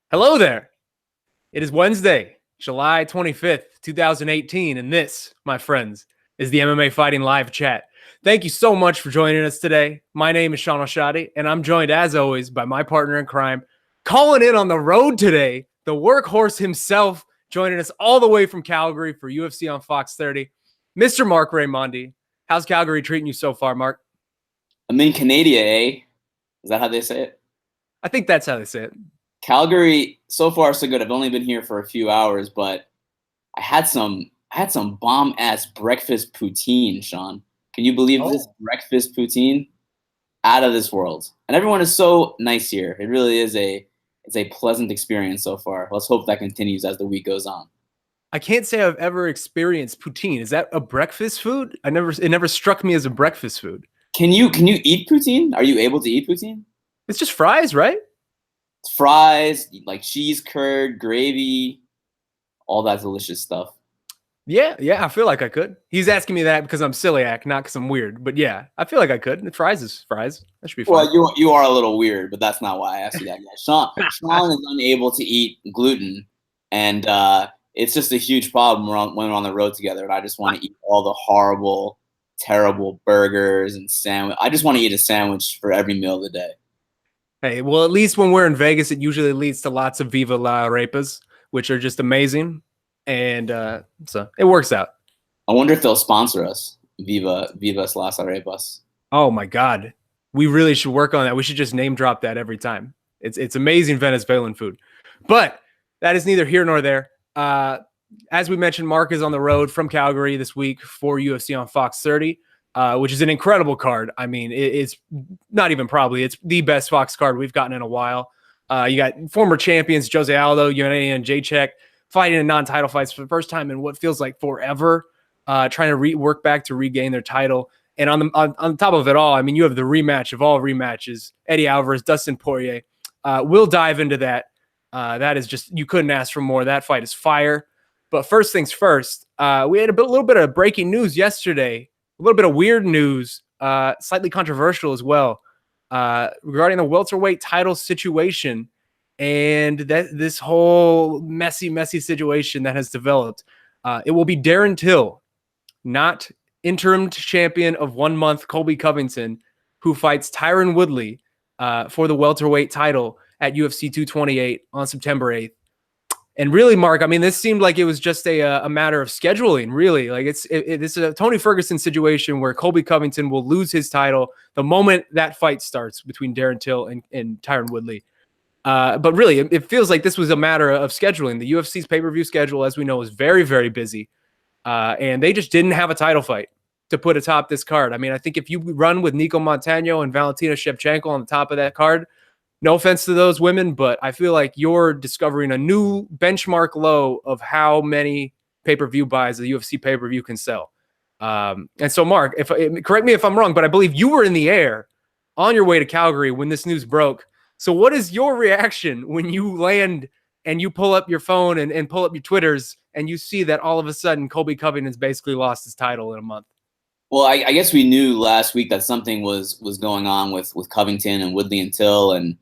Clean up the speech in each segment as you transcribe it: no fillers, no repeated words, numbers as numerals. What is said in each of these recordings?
Hello there. It is Wednesday, July 25th, 2018, and this, my friends, is the MMA Fighting Live Chat. Thank you so much for joining us today. My name is Shaun Al-Shatti, and I'm joined, as always, by my partner in crime, calling in on the road today, the workhorse himself, joining us all the way from Calgary for UFC on Fox 30, Mr. Marc Raimondi. How's Calgary treating you so far, Marc? I'm in Canada, eh? Is that how they say it? I think that's how they say it. Calgary, so far so good. I've only been here for a few hours, but I had some bomb ass breakfast poutine, Shaun. Can you believe this breakfast poutine? Out of this world. And everyone is so nice here. It really is it's a pleasant experience so far. Let's hope that continues as the week goes on. I can't say I've ever experienced poutine. Is that a breakfast food? It never struck me as a breakfast food. Can you eat poutine? Are you able to eat poutine? It's just fries, right? It's fries, like cheese curd, gravy, all that delicious stuff. Yeah, I feel like I could. He's asking me that because I'm celiac, not because I'm weird. But yeah, I feel like I could. And fries is fries. That should be fun. Well, you are a little weird, but that's not why I asked you that. Shaun is unable to eat gluten, and it's just a huge problem when we're on the road together. And I just want to eat all the horrible, terrible burgers and sandwich. I just want to eat a sandwich for every meal of the day. Hey, well, at least when we're in Vegas, it usually leads to lots of Viva La Arepas, which are just amazing. And so it works out. I wonder if they'll sponsor us. Vivas las arepas. Oh my God. We really should work on that. We should just name drop that every time. It's amazing Venezuelan food. But that is neither here nor there. As we mentioned, Marc is on the road from Calgary this week for UFC on Fox 30, which is an incredible card. I mean, it's not even probably. It's the best Fox card we've gotten in a while. You got former champions Jose Aldo, Yone, and Jacek fighting in non-title fights for the first time in what feels like forever, trying to work back to regain their title. And on top of it all, I mean, you have the rematch of all rematches, Eddie Alvarez, Dustin Poirier. We'll dive into that. That is just, you couldn't ask for more. That fight is fire. But first things first, we had a little bit of breaking news yesterday, a little bit of weird news, slightly controversial as well, regarding the welterweight title situation. And this whole messy situation that has developed. It will be Darren Till, not interim champion of 1 month Colby Covington, who fights Tyron Woodley for the welterweight title at UFC 228 on September 8th. And really, Marc, I mean, this seemed like it was just a matter of scheduling, really. Like it's a Tony Ferguson situation where Colby Covington will lose his title the moment that fight starts between Darren Till and Tyron Woodley. But really, it feels like this was a matter of scheduling. The UFC's pay-per-view schedule, as we know, is very, very busy. And they just didn't have a title fight to put atop this card. I mean, I think if you run with Nico Montano and Valentina Shevchenko on the top of that card, no offense to those women, but I feel like you're discovering a new benchmark low of how many pay-per-view buys the UFC pay-per-view can sell. And so, Marc, correct me if I'm wrong, but I believe you were in the air on your way to Calgary when this news broke. So what is your reaction when you land and you pull up your phone and pull up your Twitters and you see that all of a sudden Colby Covington's basically lost his title in a month? Well, I guess we knew last week that something was going on with Covington and Woodley and Till, and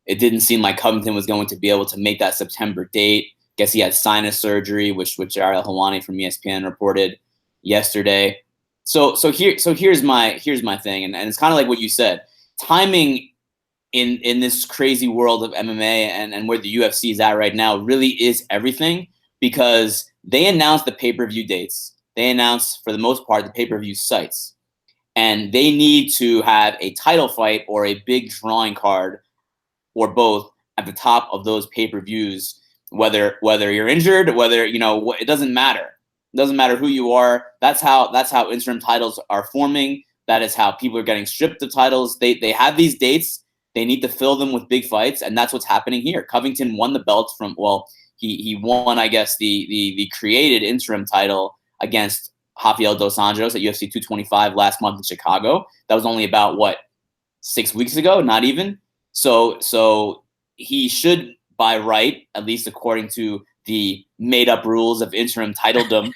it didn't seem like Covington was going to be able to make that September date. Guess he had sinus surgery, which Ariel Helwani from ESPN reported yesterday. So here's my thing, and it's kind of like what you said. Timing in this crazy world of MMA and where the UFC is at right now really is everything, because they announced the pay-per-view dates. They announced, for the most part, the pay-per-view sites. And they need to have a title fight or a big drawing card or both at the top of those pay-per-views, whether you're injured, it doesn't matter. It doesn't matter who you are. That's how interim titles are forming. That is how people are getting stripped of titles. They have these dates. They need to fill them with big fights, and that's what's happening here. Covington won the belts from, he won, I guess, the created interim title against Rafael dos Anjos at UFC 225 last month in Chicago. That was only about, 6 weeks ago? Not even. So he should, by right, at least according to the made-up rules of interim titledom,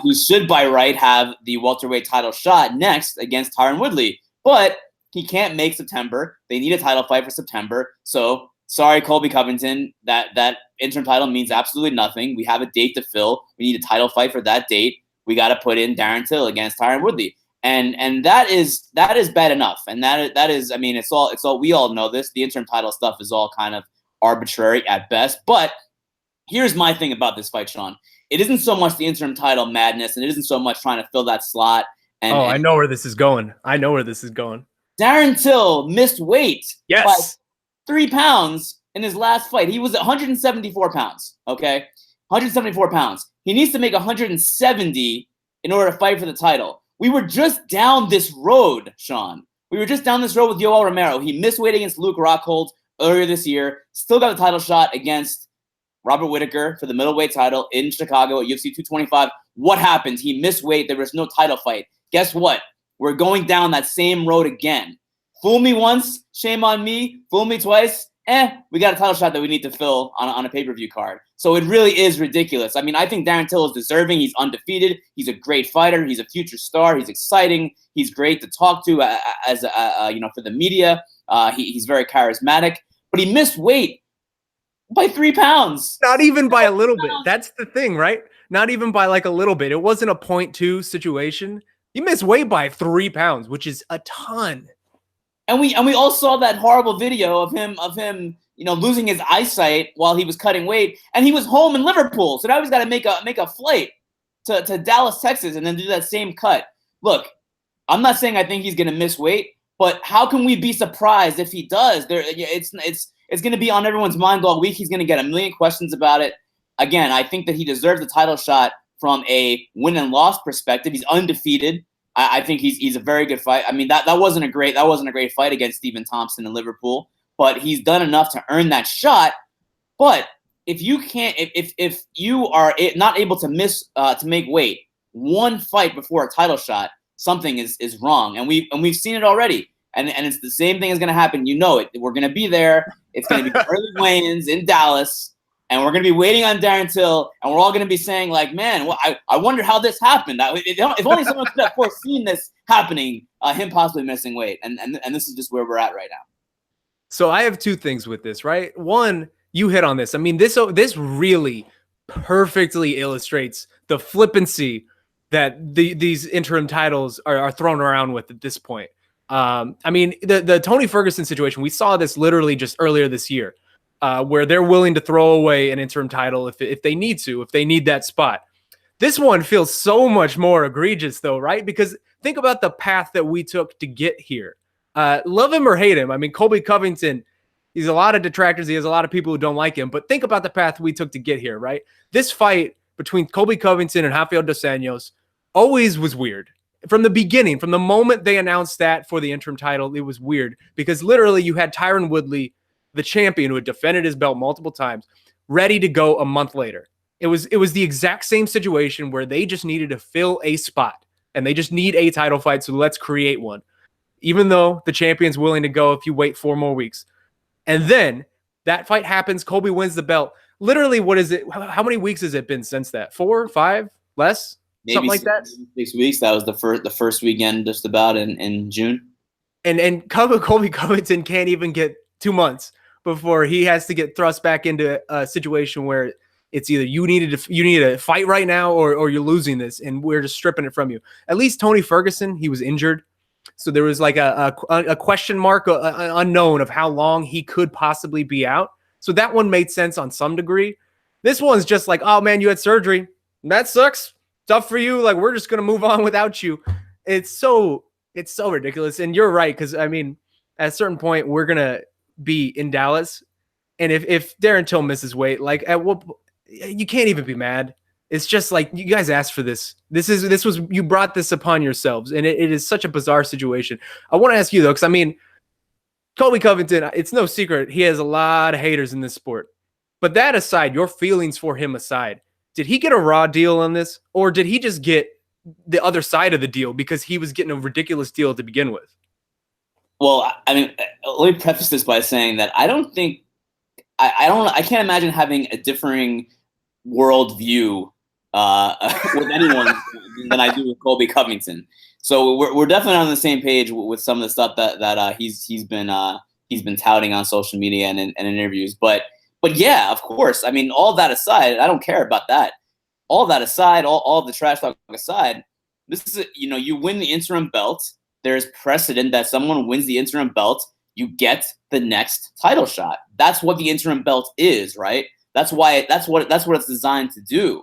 he should, by right, have the welterweight title shot next against Tyron Woodley. But he can't make September. They need a title fight for September. So sorry, Colby Covington, that interim title means absolutely nothing. We have a date to fill. We need a title fight for that date. We got to put in Darren Till against Tyron Woodley. And that is bad enough. And that is, I mean, it's all, we all know this. The interim title stuff is all kind of arbitrary at best. But here's my thing about this fight, Shaun. It isn't so much the interim title madness, and it isn't so much trying to fill that slot. I know where this is going. Darren Till missed weight by Yes. 3 pounds in his last fight. He was 174 pounds, okay? 174 pounds. He needs to make 170 in order to fight for the title. We were just down this road, Shaun. We were just down this road with Yoel Romero. He missed weight against Luke Rockhold earlier this year. Still got the title shot against Robert Whittaker for the middleweight title in Chicago at UFC 225. What happened? He missed weight. There was no title fight. Guess what? We're going down that same road again. Fool me once, shame on me. Fool me twice, we got a title shot that we need to fill on a pay-per-view card. So it really is ridiculous. I mean, I think Darren Till is deserving. He's undefeated. He's a great fighter. He's a future star. He's exciting. He's great to talk to as for the media. He's very charismatic. But he missed weight by 3 pounds. Not even by a little bit. That's the thing, right? Not even by like a little bit. It wasn't a 0.2 situation. He missed weight by 3 pounds, which is a ton. And we all saw that horrible video of him, losing his eyesight while he was cutting weight, and he was home in Liverpool. So now he's got to make a flight to Dallas, Texas, and then do that same cut. Look, I'm not saying I think he's going to miss weight, but how can we be surprised if he does? It's going to be on everyone's mind all week. He's going to get a million questions about it. Again, I think that he deserves the title shot from a win and loss perspective. He's undefeated. I think he's a very good fight. I mean, that wasn't a great fight against Stephen Thompson in Liverpool, but he's done enough to earn that shot. But if you can't, if you are not able to make weight one fight before a title shot, something is wrong. And we've seen it already. And it's the same thing is going to happen. You know it. We're going to be there. It's going to be early weigh-ins in Dallas. And we're going to be waiting on Darren Till, and we're all going to be saying, like, man, well, I wonder how this happened. If only someone could have foreseen this happening, him possibly missing weight. And this is just where we're at right now. So I have two things with this, right? One, you hit on this. I mean, this really perfectly illustrates the flippancy that these interim titles are thrown around with at this point. I mean, the Tony Ferguson situation, we saw this literally just earlier this year. Where they're willing to throw away an interim title if they need to, if they need that spot. This one feels so much more egregious, though, right? Because think about the path that we took to get here. Love him or hate him. I mean, Colby Covington, he's a lot of detractors. He has a lot of people who don't like him. But think about the path we took to get here, right? This fight between Colby Covington and Rafael dos Anjos always was weird. From the beginning, from the moment they announced that for the interim title, it was weird. Because literally you had Tyron Woodley, the champion who had defended his belt multiple times, ready to go a month later. It was the exact same situation where they just needed to fill a spot and they just need a title fight. So let's create one, even though the champion's willing to go if you wait 4 more weeks. And then that fight happens. Colby wins the belt. Literally, what is it? How many weeks has it been since that? 4, 5, less? Maybe something like that. 6 weeks. That was the first weekend just about in June. And Colby Covington can't even get 2 months before he has to get thrust back into a situation where it's either you need to fight right now or you're losing this, and we're just stripping it from you. At least Tony Ferguson, he was injured, so there was like a question mark, an unknown of how long he could possibly be out. So that one made sense on some degree. This one's just like, oh man, you had surgery. That sucks. Tough for you. Like, we're just gonna move on without you. It's so ridiculous. And you're right, because I mean, at a certain point, we're gonna be in Dallas, and if Darren Till misses weight, like at what, you can't even be mad. It's just like, you guys asked for this. You brought this upon yourselves, and it is such a bizarre situation. I want to ask you though, because I mean, Colby Covington, it's no secret he has a lot of haters in this sport. But that aside, your feelings for him aside, did he get a raw deal on this, or did he just get the other side of the deal because he was getting a ridiculous deal to begin with? Well, I mean, let me preface this by saying that I can't imagine having a differing worldview with anyone than I do with Colby Covington. So we're definitely on the same page with some of the stuff that he's been he's been touting on social media and in interviews. But yeah, of course. I mean, all that aside, I don't care about that. All that aside, all the trash talk aside, this is you win the interim belt. There's precedent that someone wins the interim belt, you get the next title shot. That's what the interim belt is, right? That's what it's designed to do.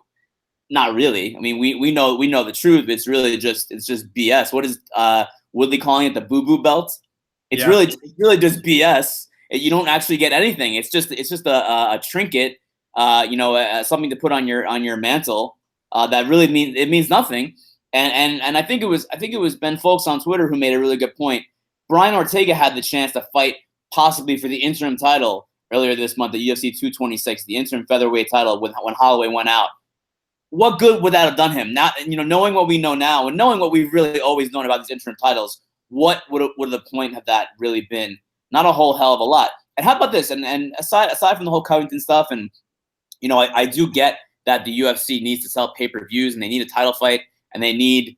Not really. I mean, we know the truth. It's just BS. What is Woodley calling it, the boo-boo belt? It's really just BS. You don't actually get anything. It's just a trinket, something to put on your mantle. That really means nothing. And I think it was Ben Folks on Twitter who made a really good point. Brian Ortega had the chance to fight possibly for the interim title earlier this month at UFC 226, the interim featherweight title when Holloway went out. What good would that have done him? Now, knowing what we know now and knowing what we've really always known about these interim titles, what would the point have that really been? Not a whole hell of a lot. And how about this? And aside from the whole Covington stuff, and I do get that the UFC needs to sell pay-per-views and they need a title fight, and they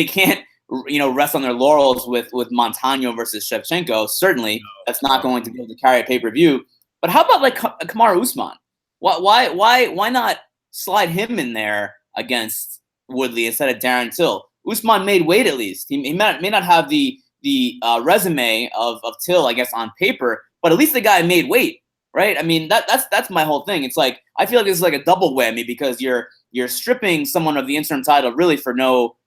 can't rest on their laurels with Montano versus Shevchenko. Certainly, that's not going to be able to carry a pay-per-view. But how about like Kamaru Usman? Why not slide him in there against Woodley instead of Darren Till? Usman made weight at least. He may not have the resume of Till, I guess, on paper, but at least the guy made weight, right? I mean, that's my whole thing. It's like I feel like it's like a double whammy because you're stripping someone of the interim title really for no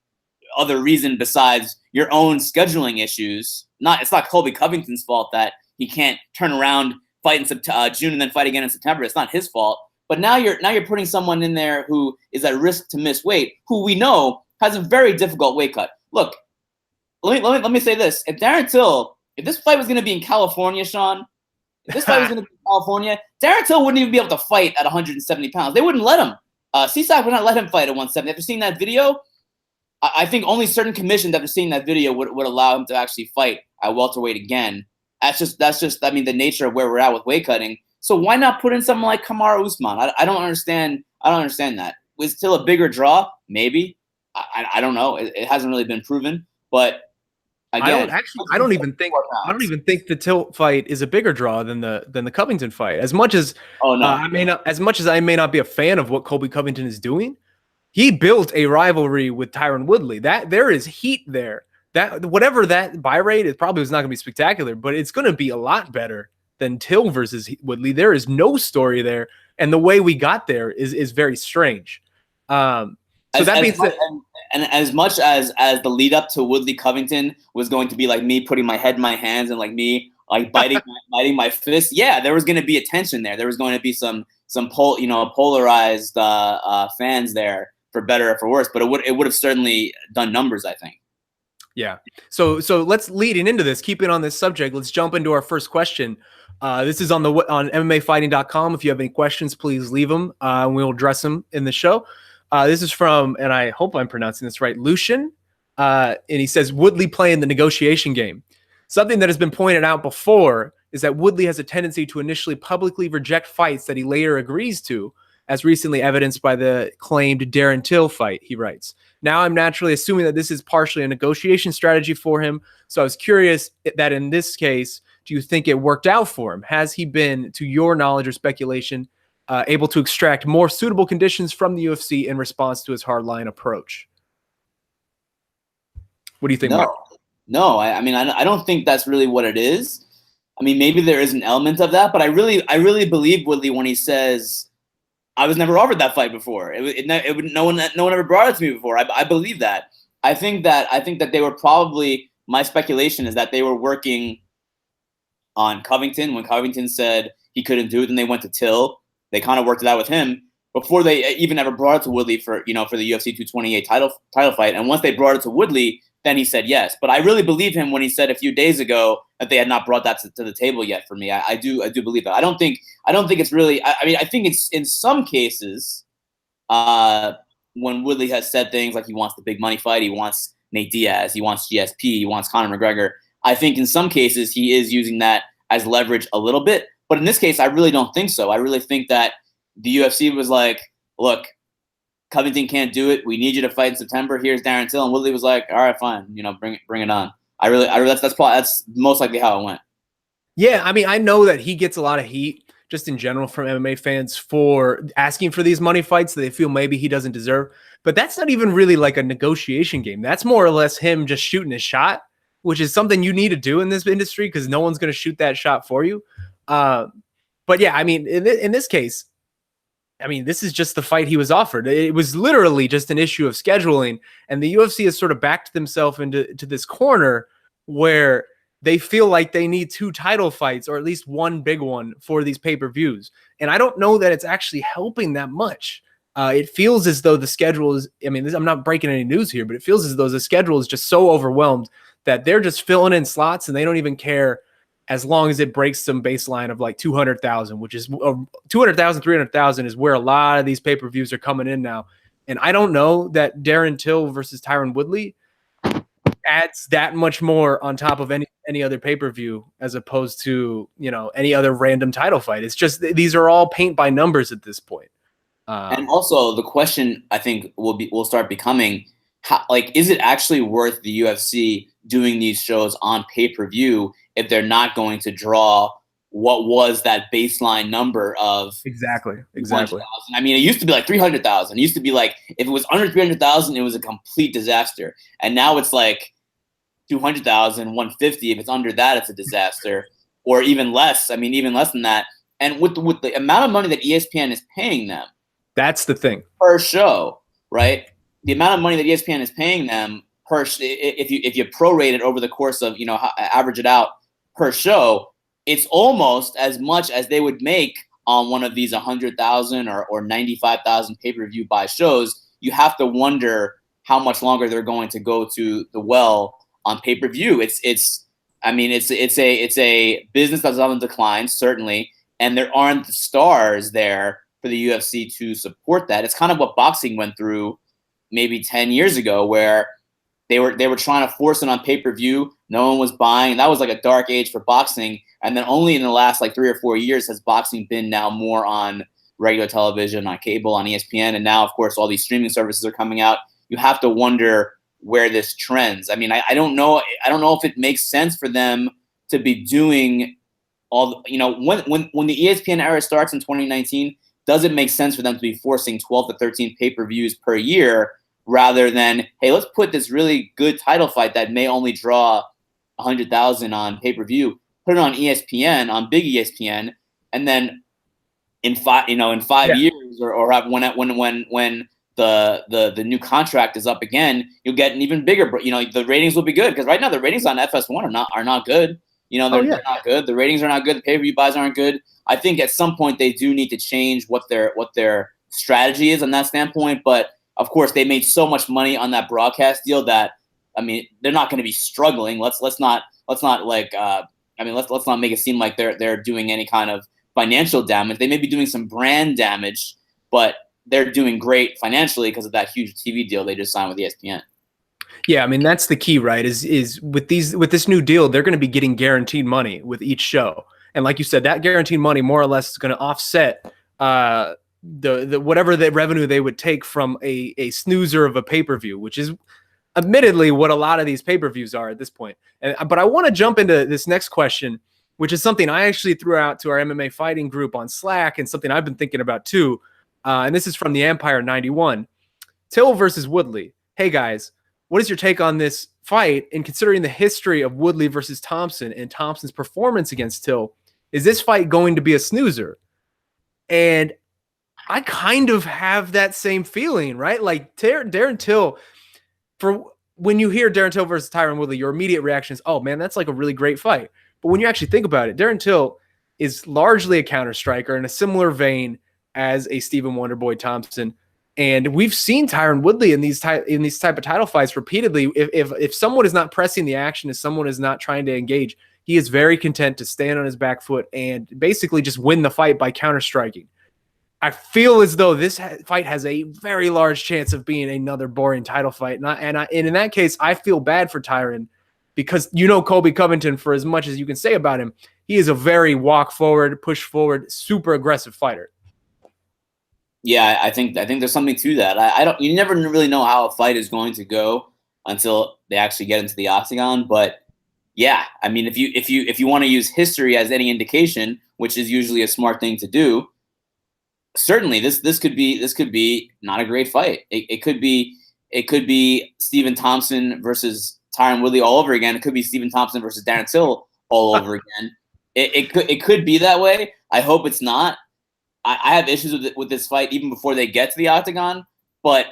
other reason besides your own scheduling issues. It's not Colby Covington's fault that he can't turn around, fight in June and then fight again in September. It's not his fault. But now you're putting someone in there who is at risk to miss weight, who we know has a very difficult weight cut. Look, let me say this: if this fight was going to be in California, Shaun, if this fight was going to be in California, Darren Till wouldn't even be able to fight at 170 pounds. They wouldn't let him. CSAC would not let him fight at 170. After seeing that video, I think only certain commissions after seeing that video would allow him to actually fight at welterweight again. That's just I mean, the nature of where we're at with weight cutting. So why not put in someone like Kamaru Usman? I don't understand. I don't understand that. Was Till a bigger draw? Maybe. I don't know. It hasn't really been proven. But again, I don't even think the Till fight is a bigger draw than the Covington fight. As much as I may not be a fan of what Colby Covington is doing, he built a rivalry with Tyron Woodley. That there is heat there. That whatever that buy rate, it probably was not going to be spectacular, but it's going to be a lot better than Till versus Woodley. There is no story there, and the way we got there is very strange. And as much as the lead up to Woodley Covington was going to be like me putting my head in my hands and like me like biting my fist, yeah, there was going to be a tension there. There was going to be some polarized fans there, for better or for worse. But it would have certainly done numbers, I think. Yeah. So let's leading into this, keeping on this subject. Let's jump into our first question. This is on MMAfighting.com. If you have any questions, please leave them. We'll address them in the show. This is from, and I hope I'm pronouncing this right, Lucian. And he says, Woodley playing the negotiation game. Something that has been pointed out before is that Woodley has a tendency to initially publicly reject fights that he later agrees to, as recently evidenced by the claimed Darren Till fight, he writes. Now I'm naturally assuming that this is partially a negotiation strategy for him. So I was curious that in this case, do you think it worked out for him? Has he been, to your knowledge or speculation, able to extract more suitable conditions from the UFC in response to his hardline approach? What do you think, Marc? No, I mean, I don't think that's really what it is. I mean, maybe there is an element of that, but I really believe Woodley when he says, I was never offered that fight before. No one ever brought it to me before. I believe that. I think that they were probably, my speculation is that they were working on Covington. When Covington said he couldn't do it, then they went to Till. They kind of worked it out with him before they even ever brought it to Woodley for the UFC 228 title fight. And once they brought it to Woodley, then he said yes. But I really believe him when he said a few days ago that they had not brought that to the table yet for me. I do believe that. I don't think it's really, I mean, I think it's in some cases when Woodley has said things like he wants the big money fight, he wants Nate Diaz, he wants GSP, he wants Conor McGregor. I think in some cases he is using that as leverage a little bit. But in this case, I really don't think so. I really think that the UFC was like, look, Covington can't do it. We need you to fight in September. Here's Darren Till. And Woodley was like, all right, fine. Bring it on. That's most likely how it went. Yeah, I mean, I know that he gets a lot of heat just in general from MMA fans for asking for these money fights that they feel maybe he doesn't deserve. But that's not even really like a negotiation game. That's more or less him just shooting his shot, which is something you need to do in this industry because no one's going to shoot that shot for you. But yeah, I mean, in this case, I mean, this is just the fight he was offered. It was literally just an issue of scheduling, and the UFC has sort of backed themselves into this corner where they feel like they need 2 title fights or at least one big one for these pay-per-views. And I don't know that it's actually helping that much. It feels as though the schedule is, I mean, I'm not breaking any news here, but it feels as though the schedule is just so overwhelmed that they're just filling in slots and they don't even care as long as it breaks some baseline of like 200,000, which is 200,000, 300,000 is where a lot of these pay-per-views are coming in now. And I don't know that Darren Till versus Tyron Woodley adds that much more on top of any other pay-per-view as opposed to, you know, any other random title fight. It's just, these are all paint by numbers at this point. And also the question I think will start becoming, is it actually worth the UFC doing these shows on pay-per-view if they're not going to draw what was that baseline number of exactly. I mean, it used to be like 300,000. It used to be like, if it was under 300,000, it was a complete disaster. And now it's like 200,000, 150. If it's under that, it's a disaster, or even less. I mean, even less than that. And with the amount of money that ESPN is paying them, that's the thing per show, right? The amount of money that ESPN is paying them per, if you prorate it over the course of, you know, average it out per show, it's almost as much as they would make on one of these 100,000 or 95,000 pay-per-view buy shows. You have to wonder how much longer they're going to go to the well on pay-per-view. It's a business that's on the decline, certainly, and there aren't the stars there for the UFC to support that. It's kind of what boxing went through maybe 10 years ago, where they were trying to force it on pay-per-view. No one was buying. That was like a dark age for boxing. And then only in the last like 3 or 4 years has boxing been now more on regular television, on cable, on ESPN. And now, of course, all these streaming services are coming out. You have to wonder where this trends. I mean, I don't know. I don't know if it makes sense for them to be doing all, you know, when the ESPN era starts in 2019, does it make sense for them to be forcing 12 to 13 pay-per-views per year rather than, hey, let's put this really good title fight that may only draw 100,000 on pay-per-view, put it on ESPN, on big ESPN, and then in 5 years or when the new contract is up again, you'll get an even bigger, you know, the ratings will be good, because right now the ratings on FS1 are not good. You know, they're not good. The ratings are not good. The pay-per-view buys aren't good. I think at some point they do need to change what their strategy is on that standpoint. But of course, they made so much money on that broadcast deal that, I mean, they're not going to be struggling. Let's not make it seem like they're doing any kind of financial damage. They may be doing some brand damage, but they're doing great financially because of that huge TV deal they just signed with ESPN. Yeah, I mean, that's the key, right? Is with this new deal, they're going to be getting guaranteed money with each show. And like you said, that guaranteed money more or less is going to offset the whatever the revenue they would take from a snoozer of a pay-per-view, which is admittedly what a lot of these pay-per-views are at this point. But I want to jump into this next question, which is something I actually threw out to our MMA fighting group on Slack and something I've been thinking about too. And this is from the Empire 91. Till versus Woodley. Hey guys, what is your take on this fight? And considering the history of Woodley versus Thompson and Thompson's performance against Till, is this fight going to be a snoozer? And I kind of have that same feeling, right? Like Darren Till, for when you hear Darren Till versus Tyron Woodley, your immediate reaction is, oh man, that's like a really great fight. But when you actually think about it, Darren Till is largely a counter striker in a similar vein as a Stephen Wonderboy Thompson. And we've seen Tyron Woodley in these type of title fights repeatedly. If someone is not pressing the action, if someone is not trying to engage, he is very content to stand on his back foot and basically just win the fight by counter striking. I feel as though this fight has a very large chance of being another boring title fight. And in that case, I feel bad for Tyron because, you know, Colby Covington, for as much as you can say about him, he is a very walk forward, push forward, super aggressive fighter. Yeah, I think there's something to that. You never really know how a fight is going to go until they actually get into the octagon. But Yeah, I mean, if you want to use history as any indication, which is usually a smart thing to do, certainly this could be not a great fight. It could be Stephen Thompson versus Tyron Woodley all over again. It could be Stephen Thompson versus Darren Till all over again. It could be that way. I hope it's not. I have issues with this fight even before they get to the octagon, but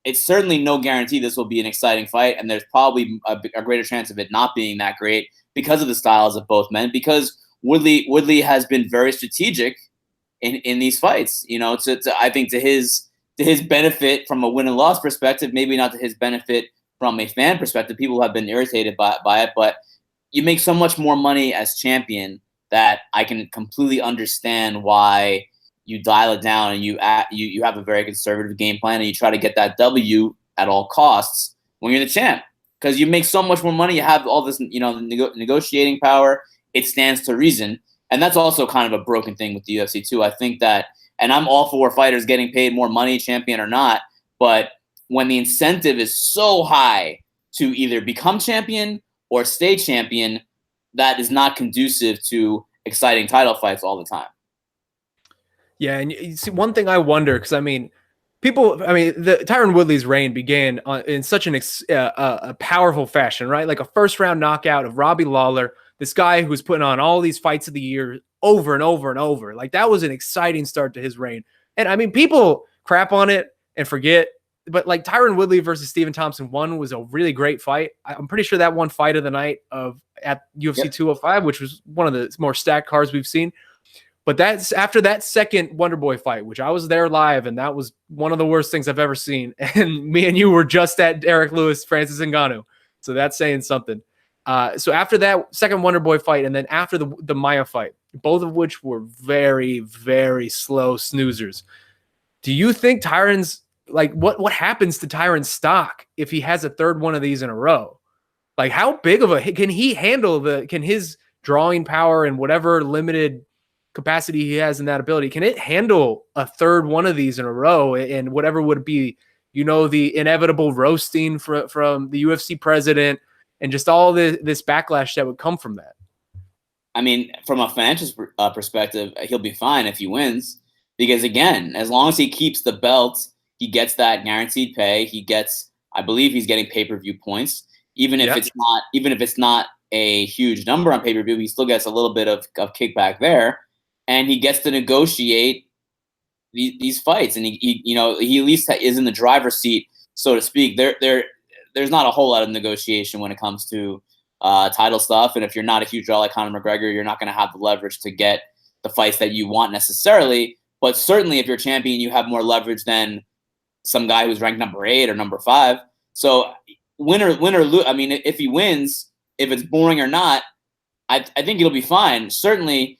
it's certainly no guarantee this will be an exciting fight, and there's probably a greater chance of it not being that great because of the styles of both men. Because Woodley has been very strategic in these fights. You know, I think to his benefit from a win and loss perspective, maybe not to his benefit from a fan perspective. People have been irritated by it, but you make so much more money as champion that I can completely understand why you dial it down and you have a very conservative game plan and you try to get that W at all costs when you're the champ, because you make so much more money. You have all this, negotiating power. It stands to reason. And that's also kind of a broken thing with the UFC too. I think that, and I'm all for fighters getting paid more money, champion or not, but when the incentive is so high to either become champion or stay champion, that is not conducive to exciting title fights all the time. Yeah, and you see, one thing I wonder, because the Tyron Woodley's reign began in such a powerful fashion, right? Like a first-round knockout of Robbie Lawler, this guy who was putting on all these fights of the year over and over and over. Like, that was an exciting start to his reign. And, I mean, people crap on it and forget, but, like, Tyron Woodley versus Stephen Thompson 1 was a really great fight. I'm pretty sure that one fight of the night at UFC 205, which was one of the more stacked cards we've seen. But that's after that second Wonderboy fight, which I was there live, and that was one of the worst things I've ever seen. And me and you were just at Derek Lewis, Francis Ngannou. So that's saying something. So after that second Wonderboy fight, and then after the Maya fight, both of which were very, very slow snoozers. Do you think Tyron's, like, what happens to Tyron's stock if he has a third one of these in a row? Like, how big of can he handle can his drawing power and whatever limited capacity he has in that ability, can it handle a third one of these in a row, and whatever would be, the inevitable roasting from the UFC president and just all this backlash that would come from that? I mean, from a financial perspective, he'll be fine if he wins, because again, as long as he keeps the belt, he gets that guaranteed pay. I believe he's getting pay-per-view points, even if it's not a huge number on pay-per-view, he still gets a little bit of kickback there. And he gets to negotiate these fights, and he at least is in the driver's seat, so to speak. There's not a whole lot of negotiation when it comes to title stuff, and if you're not a huge draw like Conor McGregor, you're not going to have the leverage to get the fights that you want necessarily. But certainly, if you're champion, you have more leverage than some guy who's ranked number 8 or number 5. So win or lose. I mean, if he wins, if it's boring or not, I think it'll be fine. Certainly.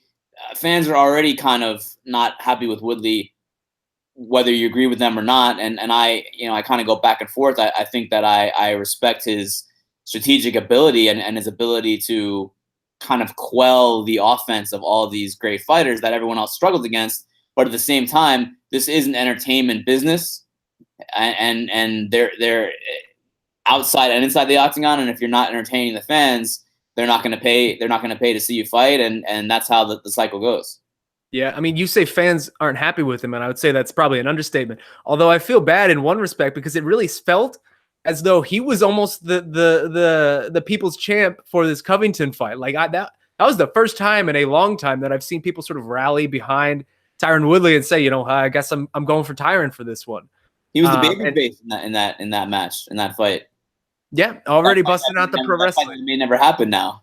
Fans are already kind of not happy with Woodley, whether you agree with them or not. And I kind of go back and forth. I think that I respect his strategic ability and his ability to kind of quell the offense of all of these great fighters that everyone else struggles against. But at the same time, this is an entertainment business, and they're outside and inside the octagon. And if you're not entertaining the fans, they're not going to pay to see you fight, and that's how the cycle goes. Yeah, I mean, you say fans aren't happy with him, and I would say that's probably an understatement. Although I feel bad in one respect, because it really felt as though he was almost the people's champ for this Covington fight. Like, that was the first time in a long time that I've seen people sort of rally behind Tyron Woodley and say, I guess I'm going for Tyron for this one. He was the babyface in that match, in that fight. Yeah, already busting out the pro wrestling. It may never happen now.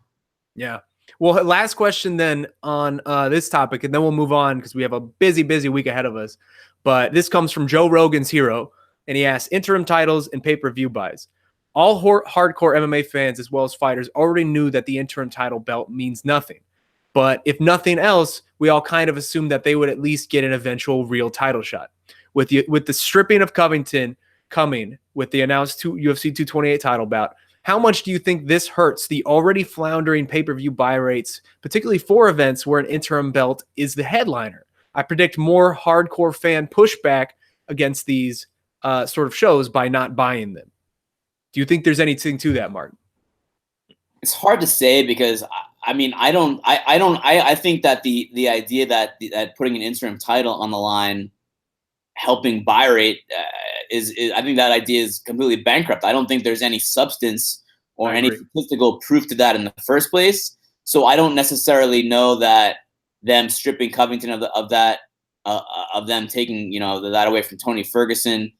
Yeah. Well, last question then on this topic, and then we'll move on because we have a busy week ahead of us. But this comes from Joe Rogan's Hero, and he asks, interim titles and pay-per-view buys. All hardcore MMA fans, as well as fighters, already knew that the interim title belt means nothing. But if nothing else, we all kind of assumed that they would at least get an eventual real title shot. With the stripping of Covington coming with the announced UFC 228 title bout, how much do you think this hurts the already floundering pay-per-view buy rates, particularly for events where an interim belt is the headliner? I predict more hardcore fan pushback against these sort of shows by not buying them. Do you think there's anything to that, Marc? It's hard to say because I think that the idea that putting an interim title on the line, helping buy rate is I think that idea is completely bankrupt. I don't think there's any substance or any statistical proof to that in the first place. So I don't necessarily know that them stripping Covington of that of them taking that away from Tony Ferguson,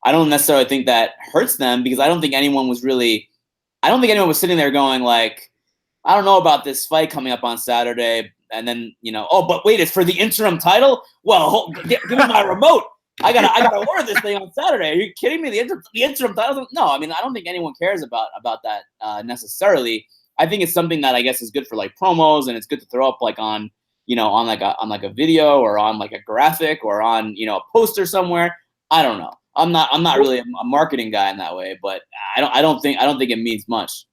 I don't necessarily think that hurts them, because I don't think anyone was sitting there going like, I don't know about this fight coming up on Saturday, and then oh, but wait, it's for the interim title. Well, give me my remote. I gotta order this thing on Saturday. Are you kidding me? The interim title? No, I mean, I don't think anyone cares about that necessarily. I think it's something that I guess is good for like promos, and it's good to throw up like on like a video or on like a graphic or on a poster somewhere. I don't know. I'm not really a marketing guy in that way, but I don't think it means much.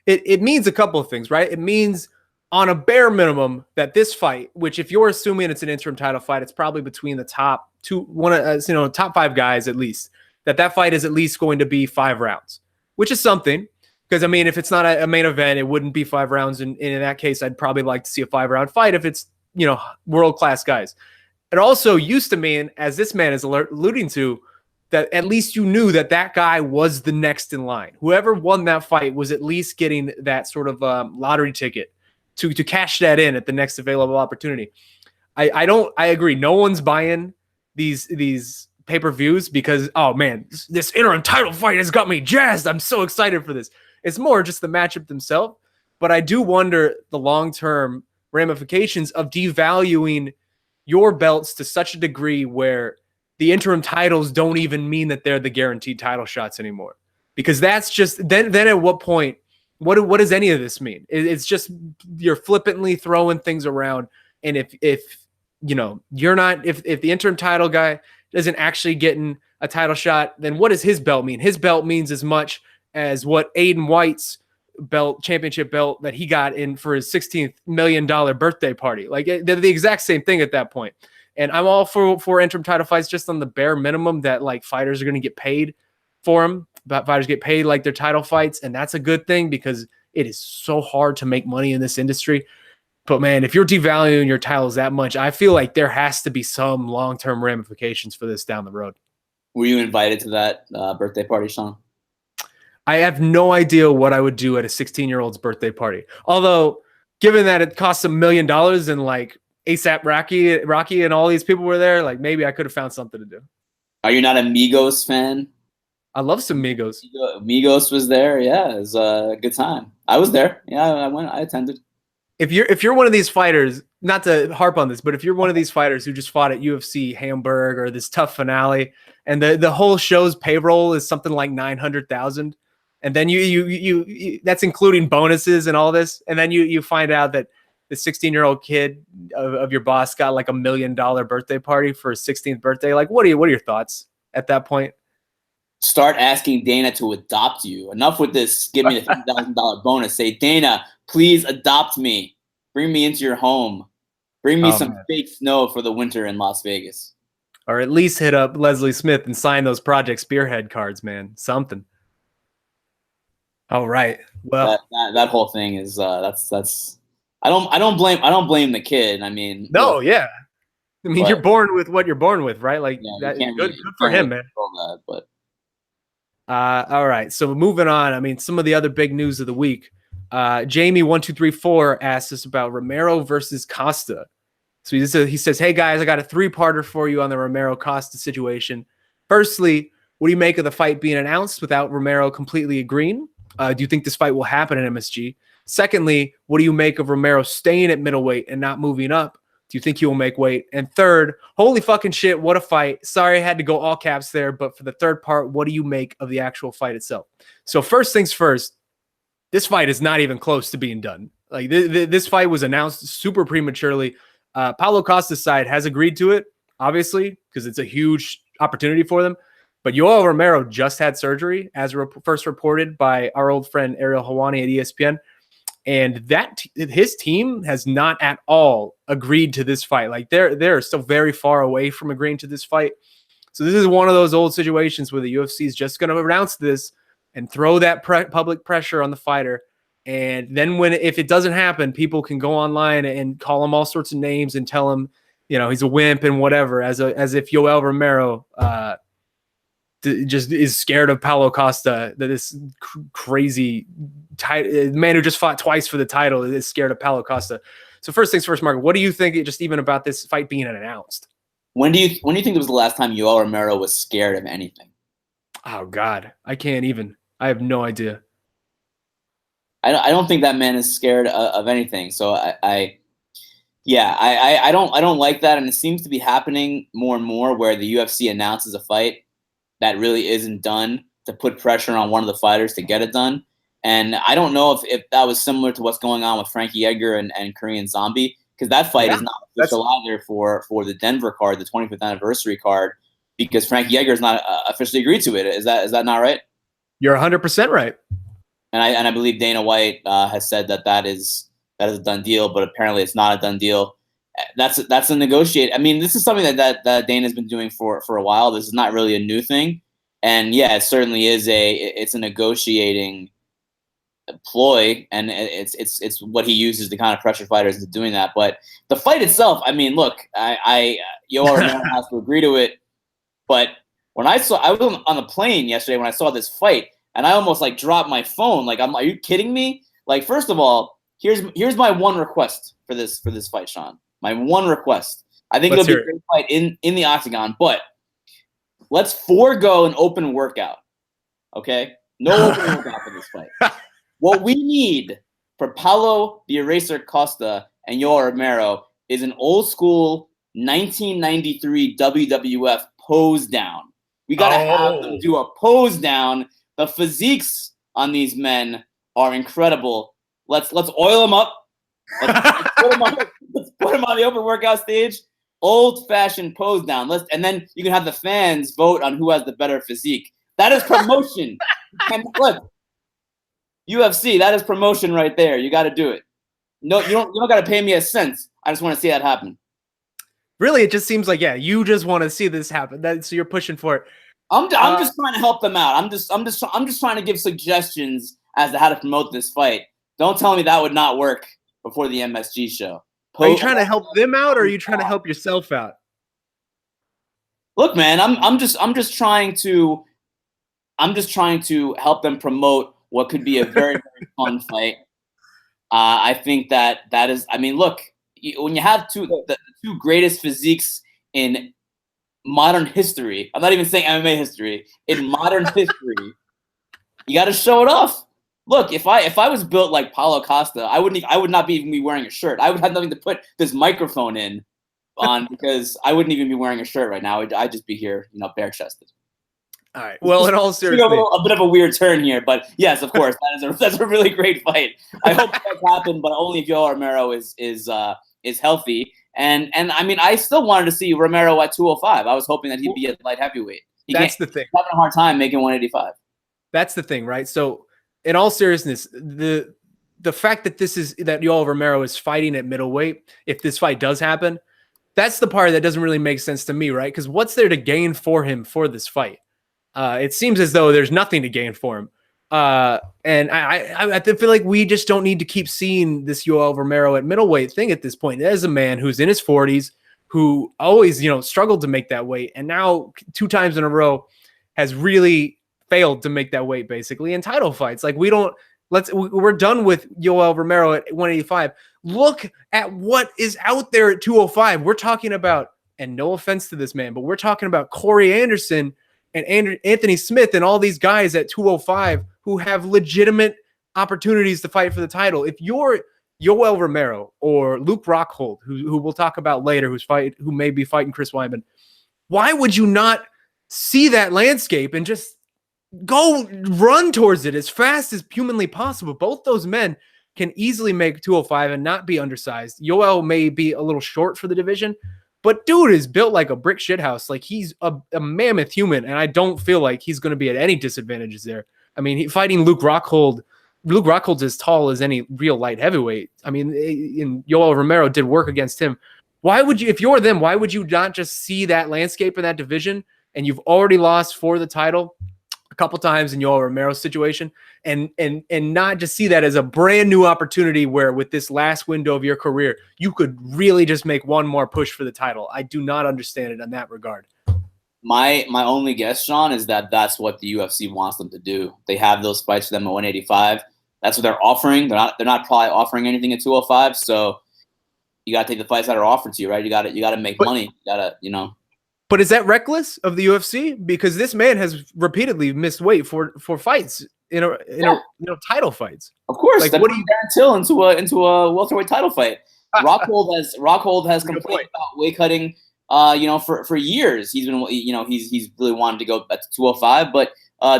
It means a couple of things, right? It means on a bare minimum that this fight, which if you're assuming it's an interim title fight, it's probably between the top top 5 guys at least, that fight is at least going to be 5 rounds, which is something. Because I mean, if it's not a main event, it wouldn't be 5 rounds. And in that case, I'd probably like to see a 5-round fight if it's world-class guys. It also used to mean, as this man is alluding to, that at least you knew that guy was the next in line. Whoever won that fight was at least getting that sort of lottery ticket to cash that in at the next available opportunity. I agree. No one's buying these pay-per-views because, oh man, this interim title fight has got me jazzed. I'm so excited for this. It's more just the matchup themselves. But I do wonder the long-term ramifications of devaluing your belts to such a degree where the interim titles don't even mean that they're the guaranteed title shots anymore. Because that's just then at what point, what does any of this mean? It's just you're flippantly throwing things around. And if you're not, if the interim title guy isn't actually getting a title shot, then what does his belt mean? His belt means as much as what Aiden White's championship belt that he got in for his $16 million birthday party. Like they're the exact same thing at that point. And I'm all for interim title fights just on the bare minimum that like fighters are going to get paid for them. But fighters get paid like their title fights. And that's a good thing because it is so hard to make money in this industry. But man, if you're devaluing your titles that much, I feel like there has to be some long-term ramifications for this down the road. Were you invited to that birthday party, Shaun? I have no idea what I would do at a 16-year-old's birthday party. Although, given that it costs $1 million and like ASAP Rocky and all these people were there, like maybe I could have found something to do. Are you not a Migos fan? I love some Migos. Migos was there. Yeah, it was a good time. I was there. Yeah, I went. I attended. If you're one of these fighters, not to harp on this, but if you're one of these fighters who just fought at UFC Hamburg or this tough finale, and the whole show's payroll is something like $900,000, and then you that's including bonuses and all this, and then you find out that the 16-year-old kid of your boss got like $1 million birthday party for his 16th birthday. Like, what are your thoughts at that point? Start asking Dana to adopt you. Enough with this. Give me the $50,000 bonus. Say, Dana, please adopt me. Bring me into your home. Bring me some fake snow for the winter in Las Vegas. Or at least hit up Leslie Smith and sign those Project Spearhead cards, man. Something. All right. Well, that whole thing is that's. I don't blame the kid. I mean, no, look, yeah. I mean, you're born with what you're born with, right? Like that. Good for him, man. But all right. So moving on. I mean, some of the other big news of the week. Jamie1234 asked us about Romero versus Costa. So he says, "Hey guys, I got a 3-parter for you on the Romero Costa situation. Firstly, what do you make of the fight being announced without Romero completely agreeing? Do you think this fight will happen in MSG? Secondly, what do you make of Romero staying at middleweight and not moving up? Do you think he will make weight? And third, holy fucking shit, what a fight. Sorry I had to go all caps there, but for the third part, what do you make of the actual fight itself?" So first things first, this fight is not even close to being done. Like this fight was announced super prematurely. Paulo Costa's side has agreed to it, obviously, because it's a huge opportunity for them. But Yoel Romero just had surgery, as first reported by our old friend Ariel Helwani at ESPN. And that his team has not at all agreed to this fight. Like they're still very far away from agreeing to this fight. So this is one of those old situations where the UFC is just going to announce this and throw that public pressure on the fighter And then if it doesn't happen, people can go online and call him all sorts of names and tell him, he's a wimp and whatever, as if Yoel Romero just is scared of Paulo Costa, that this crazy man who just fought twice for the title is scared of Paulo Costa. So first things first, Marc, what do you think just even about this fight being announced? When do you think it was the last time Yoel Romero was scared of anything? Oh God, I can't even. I have no idea. I don't think that man is scared of anything. So I don't like that, and it seems to be happening more and more where the UFC announces a fight that really isn't done to put pressure on one of the fighters to get it done. And I don't know if that was similar to what's going on with Frankie Edgar and Korean Zombie, because that fight is not official either for the Denver card, the 25th anniversary card, because Frankie Edgar has not officially agreed to it. Is that not right? You're 100% right. And I believe Dana White has said that is a done deal, but apparently it's not a done deal. That's a negotiate. I mean, this is something that Dana's been doing for a while. This is not really a new thing, and yeah, it certainly is it's a negotiating ploy, and it's what he uses to kind of pressure fighters into doing that. But the fight itself, I mean, look, Yoel Romero has to agree to it. But when I was on the plane yesterday when I saw this fight, and I almost dropped my phone. Are you kidding me? First of all, here's my one request for this fight, Shaun. My one request. I think it'll be a great fight in the octagon, but let's forego an open workout. Okay? No open workout for this fight. What we need for Paulo the Eraser Costa and Yoel Romero is an old school 1993 WWF pose down. We got to have them do a pose down. The physiques on these men are incredible. Let's oil them up. Let's put them on the open workout stage. Old-fashioned pose down. And then you can have the fans vote on who has the better physique. That is promotion. And look, UFC, that is promotion right there. You got to do it. No, you don't got to pay me a cent. I just want to see that happen. Really, it just seems like you just want to see this happen. So you're pushing for it. I'm just trying to help them out. I'm just trying to give suggestions as to how to promote this fight. Don't tell me that would not work before the MSG show. Are you trying to help them out, or are you trying to help yourself out? Look, man, I'm just trying to help them promote what could be a very, very fun fight. I think that is. I mean, look, when you have the two greatest physiques in modern history, I'm not even saying MMA history, in modern history, you got to show it off. Look, if I was built like Paulo Costa, I would not even be wearing a shirt. I would have nothing to put this microphone on because I wouldn't even be wearing a shirt right now. I'd just be here, bare chested. All right. Well, in all seriousness, a bit of a weird turn here, but yes, of course, that's a really great fight. I hope that happen, but only if Yoel Romero is healthy. And I mean, I still wanted to see Romero at 205. I was hoping that he'd be at light heavyweight. That's the thing. He's having a hard time making 185. That's the thing, right? So, in all seriousness, the fact that that Yoel Romero is fighting at middleweight, if this fight does happen, that's the part that doesn't really make sense to me, right? Because what's there to gain for him for this fight? It seems as though there's nothing to gain for him. And I feel like we just don't need to keep seeing this Yoel Romero at middleweight thing at this point. There's a man who's in his 40s who always, struggled to make that weight, and now 2 times in a row has really failed to make that weight, basically, in title fights. We're done with Yoel Romero at 185. Look at what is out there at 205. We're talking about, and no offense to this man, but we're talking about Corey Anderson and Anthony Smith and all these guys at 205 who have legitimate opportunities to fight for the title. If you're Yoel Romero or Luke Rockhold, who we'll talk about later, who may be fighting Chris Weidman, why would you not see that landscape and just go run towards it as fast as humanly possible? Both those men can easily make 205 and not be undersized. Yoel may be a little short for the division, but dude is built like a brick shithouse. He's a mammoth human, and I don't feel like he's going to be at any disadvantages there. I mean, fighting Luke Rockhold. Luke Rockhold's as tall as any real light heavyweight. I mean, and Yoel Romero did work against him. Why would you, if you're them, why would you not just see that landscape in that division? And you've already lost for the title a couple times in Yoel Romero's situation, and not just see that as a brand new opportunity where with this last window of your career, you could really just make one more push for the title. I do not understand it in that regard. My only guess, Shaun, is that that's what the UFC wants them to do. They have those fights for them at 185. That's what they're offering. They're not probably offering anything at 205. So you got to take the fights that are offered to you, right? You got to make money. You got to, you know. But is that reckless of the UFC? Because this man has repeatedly missed weight for fights title fights. Of course, like what do you Darren Till into a welterweight title fight? Rockhold has complained about weight cutting. For years he's been, he's really wanted to go at 205, but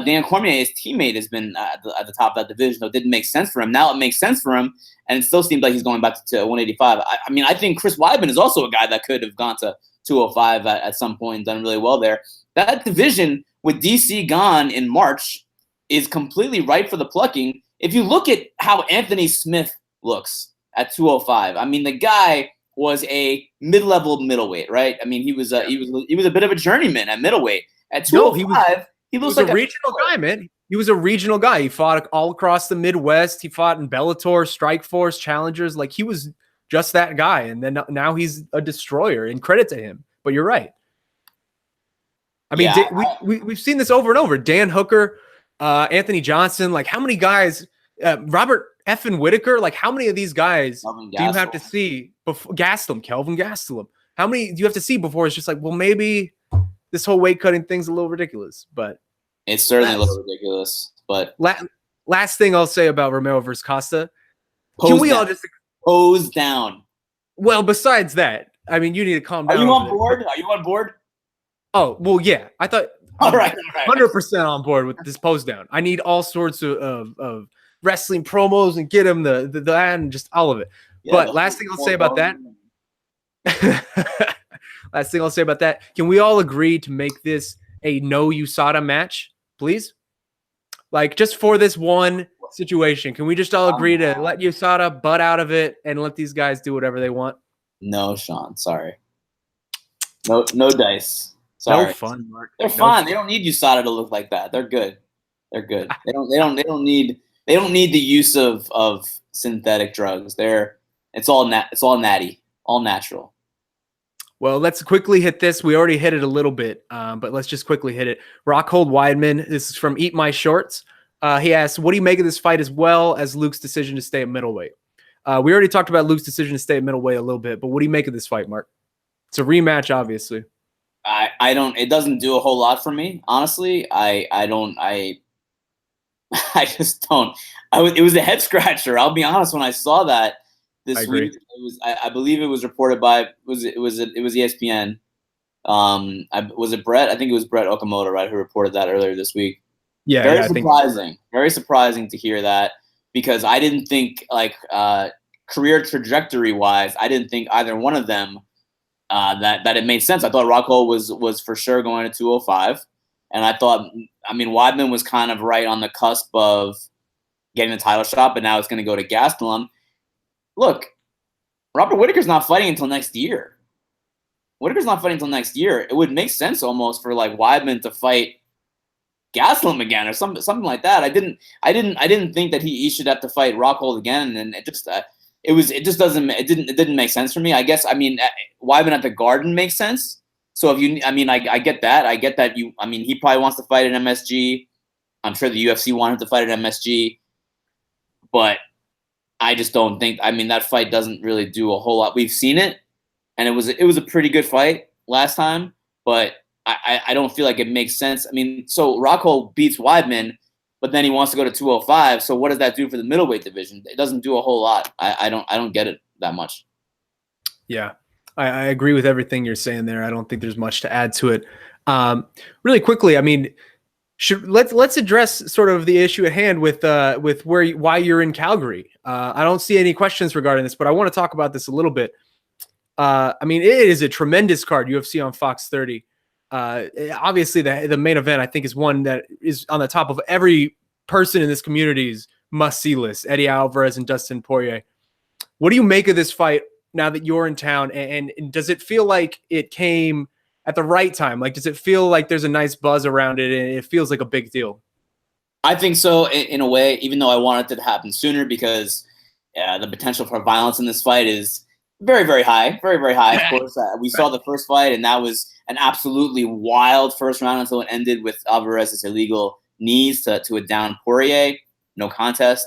Dan Cormier, his teammate, has been at the top of that division. So it didn't make sense for him. Now it makes sense for him, and it still seems like he's going back to 185. I think Chris Weidman is also a guy that could have gone to 205 at some point and done really well there. That division with DC gone in March is completely ripe for the plucking. If you look at how Anthony Smith looks at 205, I mean, the guy was a mid-level middleweight, right? I mean, he was a bit of a journeyman at middleweight. At 205, he looks like a regional guy, man. He was a regional guy. He fought all across the Midwest. He fought in Bellator, Strikeforce, Challengers. Like, he was just that guy. And then now he's a destroyer, and credit to him. But you're right. I mean, we've seen this over and over. Dan Hooker, Anthony Johnson, like how many guys, Robert Effin Whitaker, like how many of these guys do you have to see before Kelvin Gastelum? How many do you have to see before it's just like, well, maybe this whole weight cutting thing's a little ridiculous, but it's certainly a little ridiculous. But last thing I'll say about Romero versus Costa, all just pose down? Well, besides that, I mean, you need to calm down. Are you on board? Are you on board? Oh, well, yeah. I thought all right. 100% on board with this pose down. I need all sorts of wrestling promos and get him the and just all of it. Yeah, but last thing I'll say about that. Last thing I'll say about that. Can we all agree to make this a no USADA match, please? Like, just for this one situation, can we just all agree to let USADA butt out of it and let these guys do whatever they want? No, Shaun. Sorry. No dice. Sorry. No fun, Marc. They're fine. They don't need USADA to look like that. They're good. They're good. They don't need the use of synthetic drugs. It's all natty, all natural. Well, let's quickly hit this. We already hit it a little bit, but let's just quickly hit it. Rockhold Weidman. This is from Eat My Shorts. He asks, what do you make of this fight as well as Luke's decision to stay at middleweight? We already talked about Luke's decision to stay at middleweight a little bit, but what do you make of this fight, Marc? It's a rematch, obviously. I don't. It doesn't do a whole lot for me, honestly. I just don't. It was a head scratcher. I'll be honest. When I saw that this week, I believe it was reported by it was ESPN. Was it Brett? I think it was Brett Okamoto, right, who reported that earlier this week. Yeah, very surprising. Very surprising to hear that, because I didn't think, like, career trajectory wise, I didn't think either one of them that it made sense. I thought Rockhold was for sure going to 205, and I thought, I mean, Weidman was kind of right on the cusp of getting the title shot, but now it's going to go to Gastelum. Look, Robert Whitaker's not fighting until next year. It would make sense almost for, like, Weidman to fight Gastelum again or something like that. I didn't think that he should have to fight Rockhold again, and it just it didn't make sense for me. I guess, I mean, Weidman at the Garden makes sense. So I get that. He probably wants to fight at MSG. I'm sure the UFC wanted to fight at MSG, but I just don't think. I mean, that fight doesn't really do a whole lot. We've seen it, and it was a pretty good fight last time, but I don't feel like it makes sense. I mean, so Rockhold beats Weidman, but then he wants to go to 205. So what does that do for the middleweight division? It doesn't do a whole lot. I don't get it that much. Yeah, I agree with everything you're saying there. I don't think there's much to add to it. Really quickly, I mean, let's address sort of the issue at hand with why you're in Calgary. I don't see any questions regarding this, but I want to talk about this a little bit. I mean, it is a tremendous card, UFC on Fox 30. Obviously, the main event, I think, is one that is on the top of every person in this community's must-see list, Eddie Alvarez and Dustin Poirier. What do you make of this fight now that you're in town? And does it feel like it came at the right time? Like, does it feel like there's a nice buzz around it and it feels like a big deal? I think so in a way, even though I want it to happen sooner because the potential for violence in this fight is very, very high. Very, very high. Of course, we saw the first fight, and that was an absolutely wild first round until it ended with Alvarez's illegal knees to a down Poirier. No contest.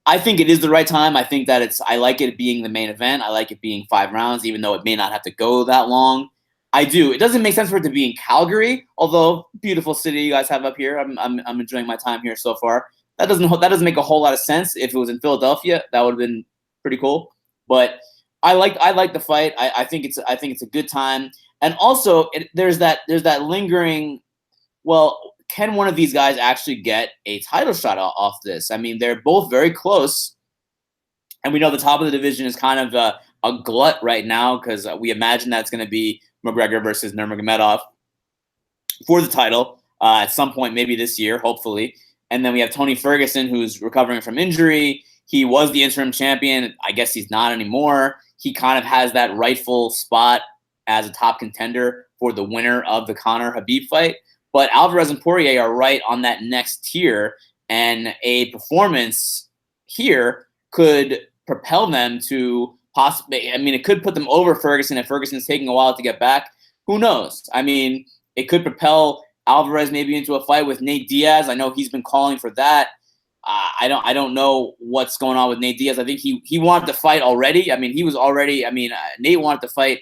I think it is the right time. I think that I like it being the main event. I like it being 5 rounds, even though it may not have to go that long. I do. It doesn't make sense for it to be in Calgary, although beautiful city you guys have up here. I'm enjoying my time here so far. That doesn't make a whole lot of sense. If it was in Philadelphia, that would have been pretty cool. But I like the fight. I think it's a good time. And also there's that lingering. Well, can one of these guys actually get a title shot off this? I mean, they're both very close, and we know the top of the division is kind of a glut right now because we imagine that's going to be McGregor versus Nurmagomedov for the title at some point, maybe this year, hopefully. And then we have Tony Ferguson, who's recovering from injury. He was the interim champion. I guess he's not anymore. He kind of has that rightful spot as a top contender for the winner of the Conor-Khabib fight. But Alvarez and Poirier are right on that next tier, and a performance here could propel them to possibly. I mean, it could put them over Ferguson if Ferguson's taking a while to get back. Who knows? I mean, it could propel Alvarez maybe into a fight with Nate Diaz. I know he's been calling for that. I don't know what's going on with Nate Diaz. I think he wanted to fight already. I mean, he was already. I mean, Nate wanted to fight.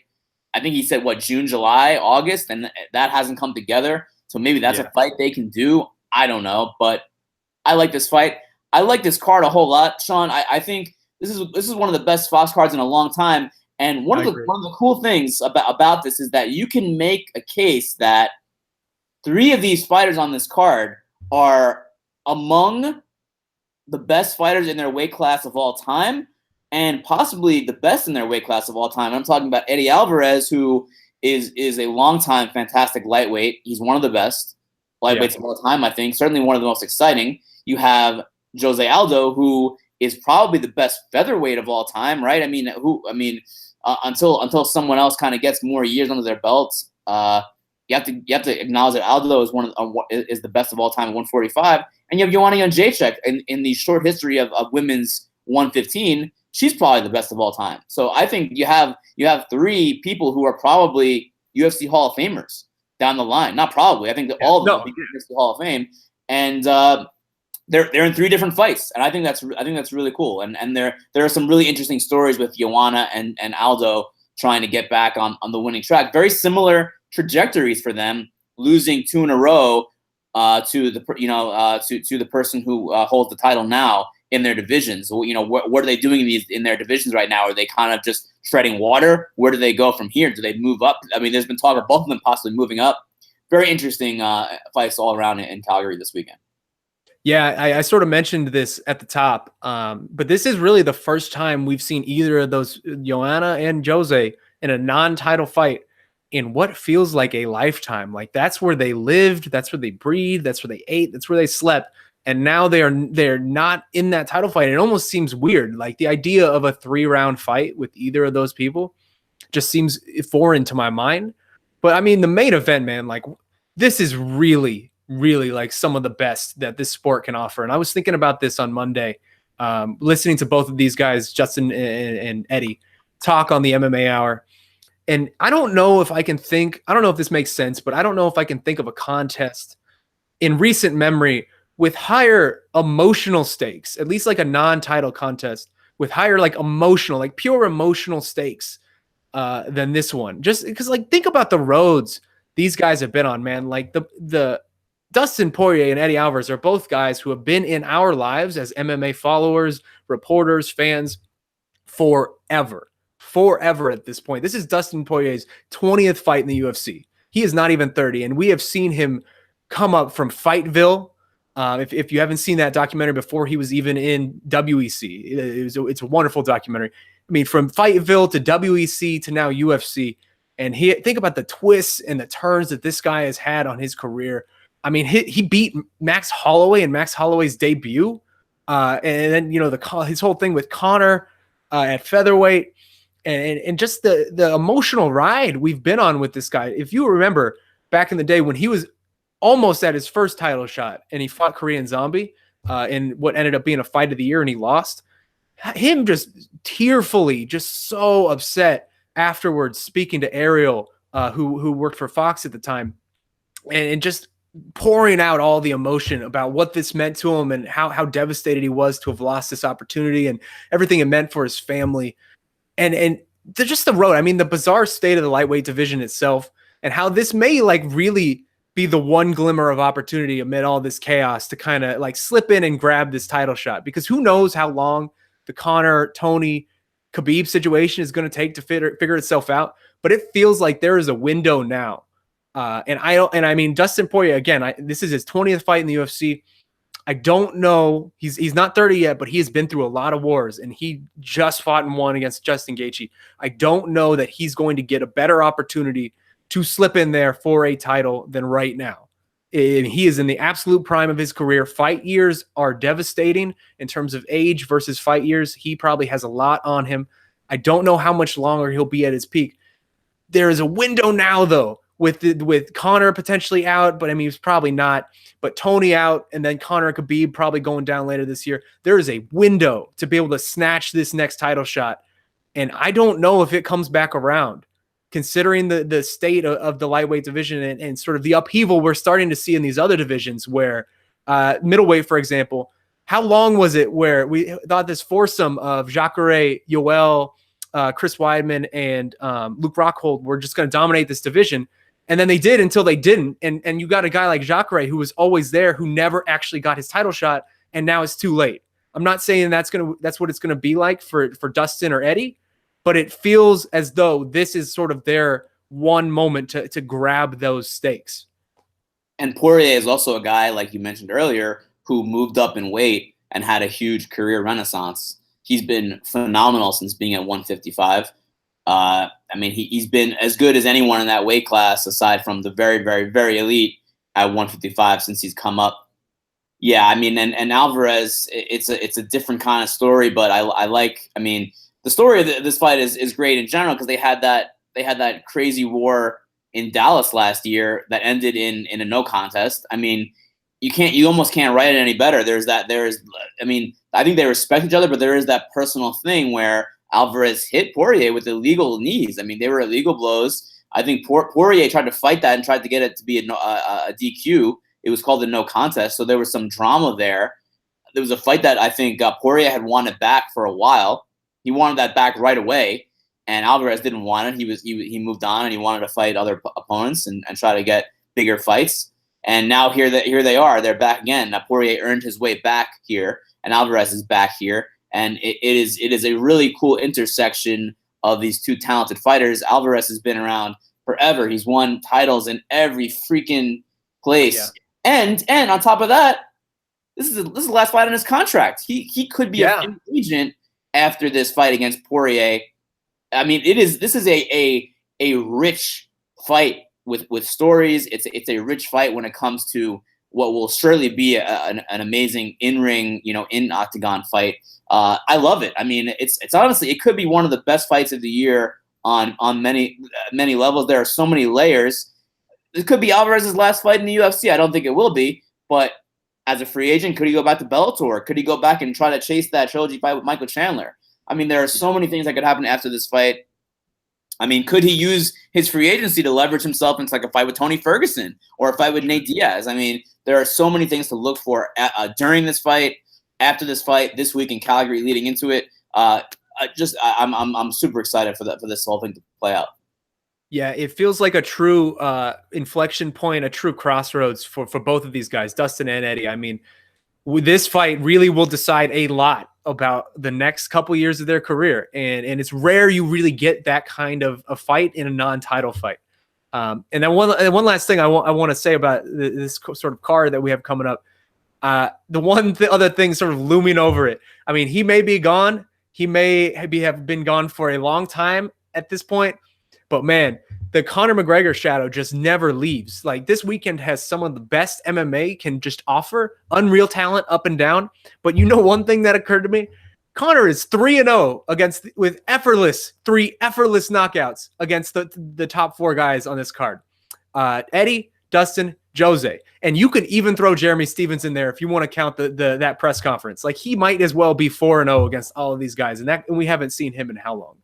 I think he said June, July, August, and that hasn't come together. So maybe that's a fight they can do. I don't know, but I like this fight. I like this card a whole lot, Shaun. I think this is one of the best Fox cards in a long time. And one of the cool things about this is that you can make a case that 3 of these fighters on this card are among the best fighters in their weight class of all time, and possibly the best in their weight class of all time. I'm talking about Eddie Alvarez, who is a longtime fantastic lightweight. He's one of the best lightweights of all time, I think. Certainly one of the most exciting. You have Jose Aldo, who is probably the best featherweight of all time, right? I mean, until someone else kind of gets more years under their belts, you have to acknowledge that Aldo is the best of all time at 145. And you have Joanna Jędrzejczyk in the short history of women's 115. She's probably the best of all time. So I think you have 3 people who are probably UFC Hall of Famers down the line. Not probably. I think that all of them will be UFC Hall of Fame. And they're in 3 different fights, and I think that's really cool. And there are some really interesting stories with Joanna and Aldo trying to get back on the winning track. Very similar trajectories for them, losing 2 in a row to the person who holds the title now in their divisions. What are they doing in their divisions right now? Are they kind of just treading water? Where do they go from here? Do they move up? I mean, there's been talk of both of them possibly moving up. Very interesting fights all around in Calgary this weekend. Yeah, I sort of mentioned this at the top, but this is really the first time we've seen either of those, Joanna and Jose, in a non-title fight in what feels like a lifetime. Like, that's where they lived, that's where they breathed, that's where they ate, that's where they slept. And now they're not in that title fight. It almost seems weird. Like, the idea of a 3-round fight with either of those people just seems foreign to my mind. But I mean, the main event, man, like, this is really, really like some of the best that this sport can offer. And I was thinking about this on Monday, listening to both of these guys, Justin and Eddie, talk on the MMA Hour. And I don't know if this makes sense, but I don't know if I can think of a contest in recent memory with higher emotional stakes, at least like a non-title contest with higher, like, emotional, like pure emotional stakes than this one. Just because, like, think about the roads these guys have been on, man. Like, the Dustin Poirier and Eddie Alvarez are both guys who have been in our lives as MMA followers, reporters, fans forever at this point. This is Dustin Poirier's 20th fight in the UFC. He is not even 30, and we have seen him come up from Fightville. If you haven't seen that documentary before, he was even in WEC. It's a wonderful documentary. I mean, from Fightville to WEC to now UFC. And think about the twists and the turns that this guy has had on his career. I mean, he beat Max Holloway in Max Holloway's debut. And then, his whole thing with Conor at featherweight. And just the emotional ride we've been on with this guy. If you remember back in the day when he was almost at his first title shot, and he fought Korean Zombie in what ended up being a fight of the year, and he lost. Him just tearfully, just so upset afterwards, speaking to Ariel, who worked for Fox at the time, and just pouring out all the emotion about what this meant to him and how devastated he was to have lost this opportunity and everything it meant for his family. And just the road. I mean, the bizarre state of the lightweight division itself, and how this may like really be the one glimmer of opportunity amid all this chaos to kind of like slip in and grab this title shot, because who knows how long the Conor, Tony, Khabib situation is going to take to figure itself out. But it feels like there is a window now. I mean, Dustin Poirier, again, this is his 20th fight in the UFC. I don't know. He's not 30 yet, but he has been through a lot of wars, and he just fought and won against Justin Gaethje. I don't know that he's going to get a better opportunity to slip in there for a title than right now. And he is in the absolute prime of his career. Fight years are devastating in terms of age versus fight years. He probably has a lot on him. I don't know how much longer he'll be at his peak. There is a window now, though, with Conor potentially out, but I mean, he's probably not. But Tony out, and then Conor Khabib probably going down later this year. There is a window to be able to snatch this next title shot, and I don't know if it comes back around, considering the state of the lightweight division and sort of the upheaval we're starting to see in these other divisions where middleweight, for example, how long was it where we thought this foursome of Jacare, Yoel, Chris Weidman, and Luke Rockhold were just going to dominate this division. And then they did until they didn't. And you got a guy like Jacare who was always there, who never actually got his title shot, and now it's too late. I'm not saying that's what it's going to be like for Dustin or Eddie, but it feels as though this is sort of their one moment to grab those stakes. And Poirier is also a guy, like you mentioned earlier, who moved up in weight and had a huge career renaissance. He's been phenomenal since being at 155. I mean, he's been as good as anyone in that weight class, aside from the very, very, very elite at 155 since he's come up. Yeah, I mean, and Alvarez, it's a different kind of story, but I mean, the story of this fight is great in general, because they had that crazy war in Dallas last year that ended in a no contest. I mean, you almost can't write it any better. I mean, I think they respect each other, but there is that personal thing where Alvarez hit Poirier with illegal knees. I mean, they were illegal blows. I think Poirier tried to fight that and tried to get it to be a DQ. It was called a no contest, so there was some drama there. There was a fight that I think Poirier had wanted back for a while. He wanted that back right away, and Alvarez didn't want it. He moved on, and he wanted to fight other opponents and try to get bigger fights. And now here they are. They're back again. Now Poirier earned his way back here, and Alvarez is back here. And it is a really cool intersection of these two talented fighters. Alvarez has been around forever. He's won titles in every freaking place. Yeah. And on top of that, this is the last fight on his contract. He could be a free agent after this fight against Poirier. I mean, this is a rich fight with stories. It's a rich fight when it comes to what will surely be an amazing in-ring, in octagon fight. I love it. I mean, it's honestly, it could be one of the best fights of the year on many levels. There are so many layers. It could be Alvarez's last fight in the UFC. I don't think it will be, but as a free agent, could he go back to Bellator? Could he go back and try to chase that trilogy fight with Michael Chandler? I mean, there are so many things that could happen after this fight. I mean, could he use his free agency to leverage himself into like a fight with Tony Ferguson or a fight with Nate Diaz? I mean, there are so many things to look for during this fight, after this fight, this week in Calgary, leading into it. I'm super excited for this whole thing to play out. Yeah, it feels like a true inflection point, a true crossroads for both of these guys, Dustin and Eddie. I mean, this fight really will decide a lot about the next couple years of their career. And it's rare you really get that kind of a fight in a non-title fight. And then one last thing I want to say about this sort of card that we have coming up. The other thing sort of looming over it. I mean, he may be gone. He may have been gone for a long time at this point. But man, the Conor McGregor shadow just never leaves. Like, this weekend has some of the best MMA can just offer. Unreal talent up and down. But you know one thing that occurred to me? Conor is 3-0 with three effortless knockouts against the top four guys on this card. Eddie, Dustin, Jose. And you could even throw Jeremy Stevens in there if you want to count that press conference. Like, he might as well be 4-0 against all of these guys. And we haven't seen him in how long?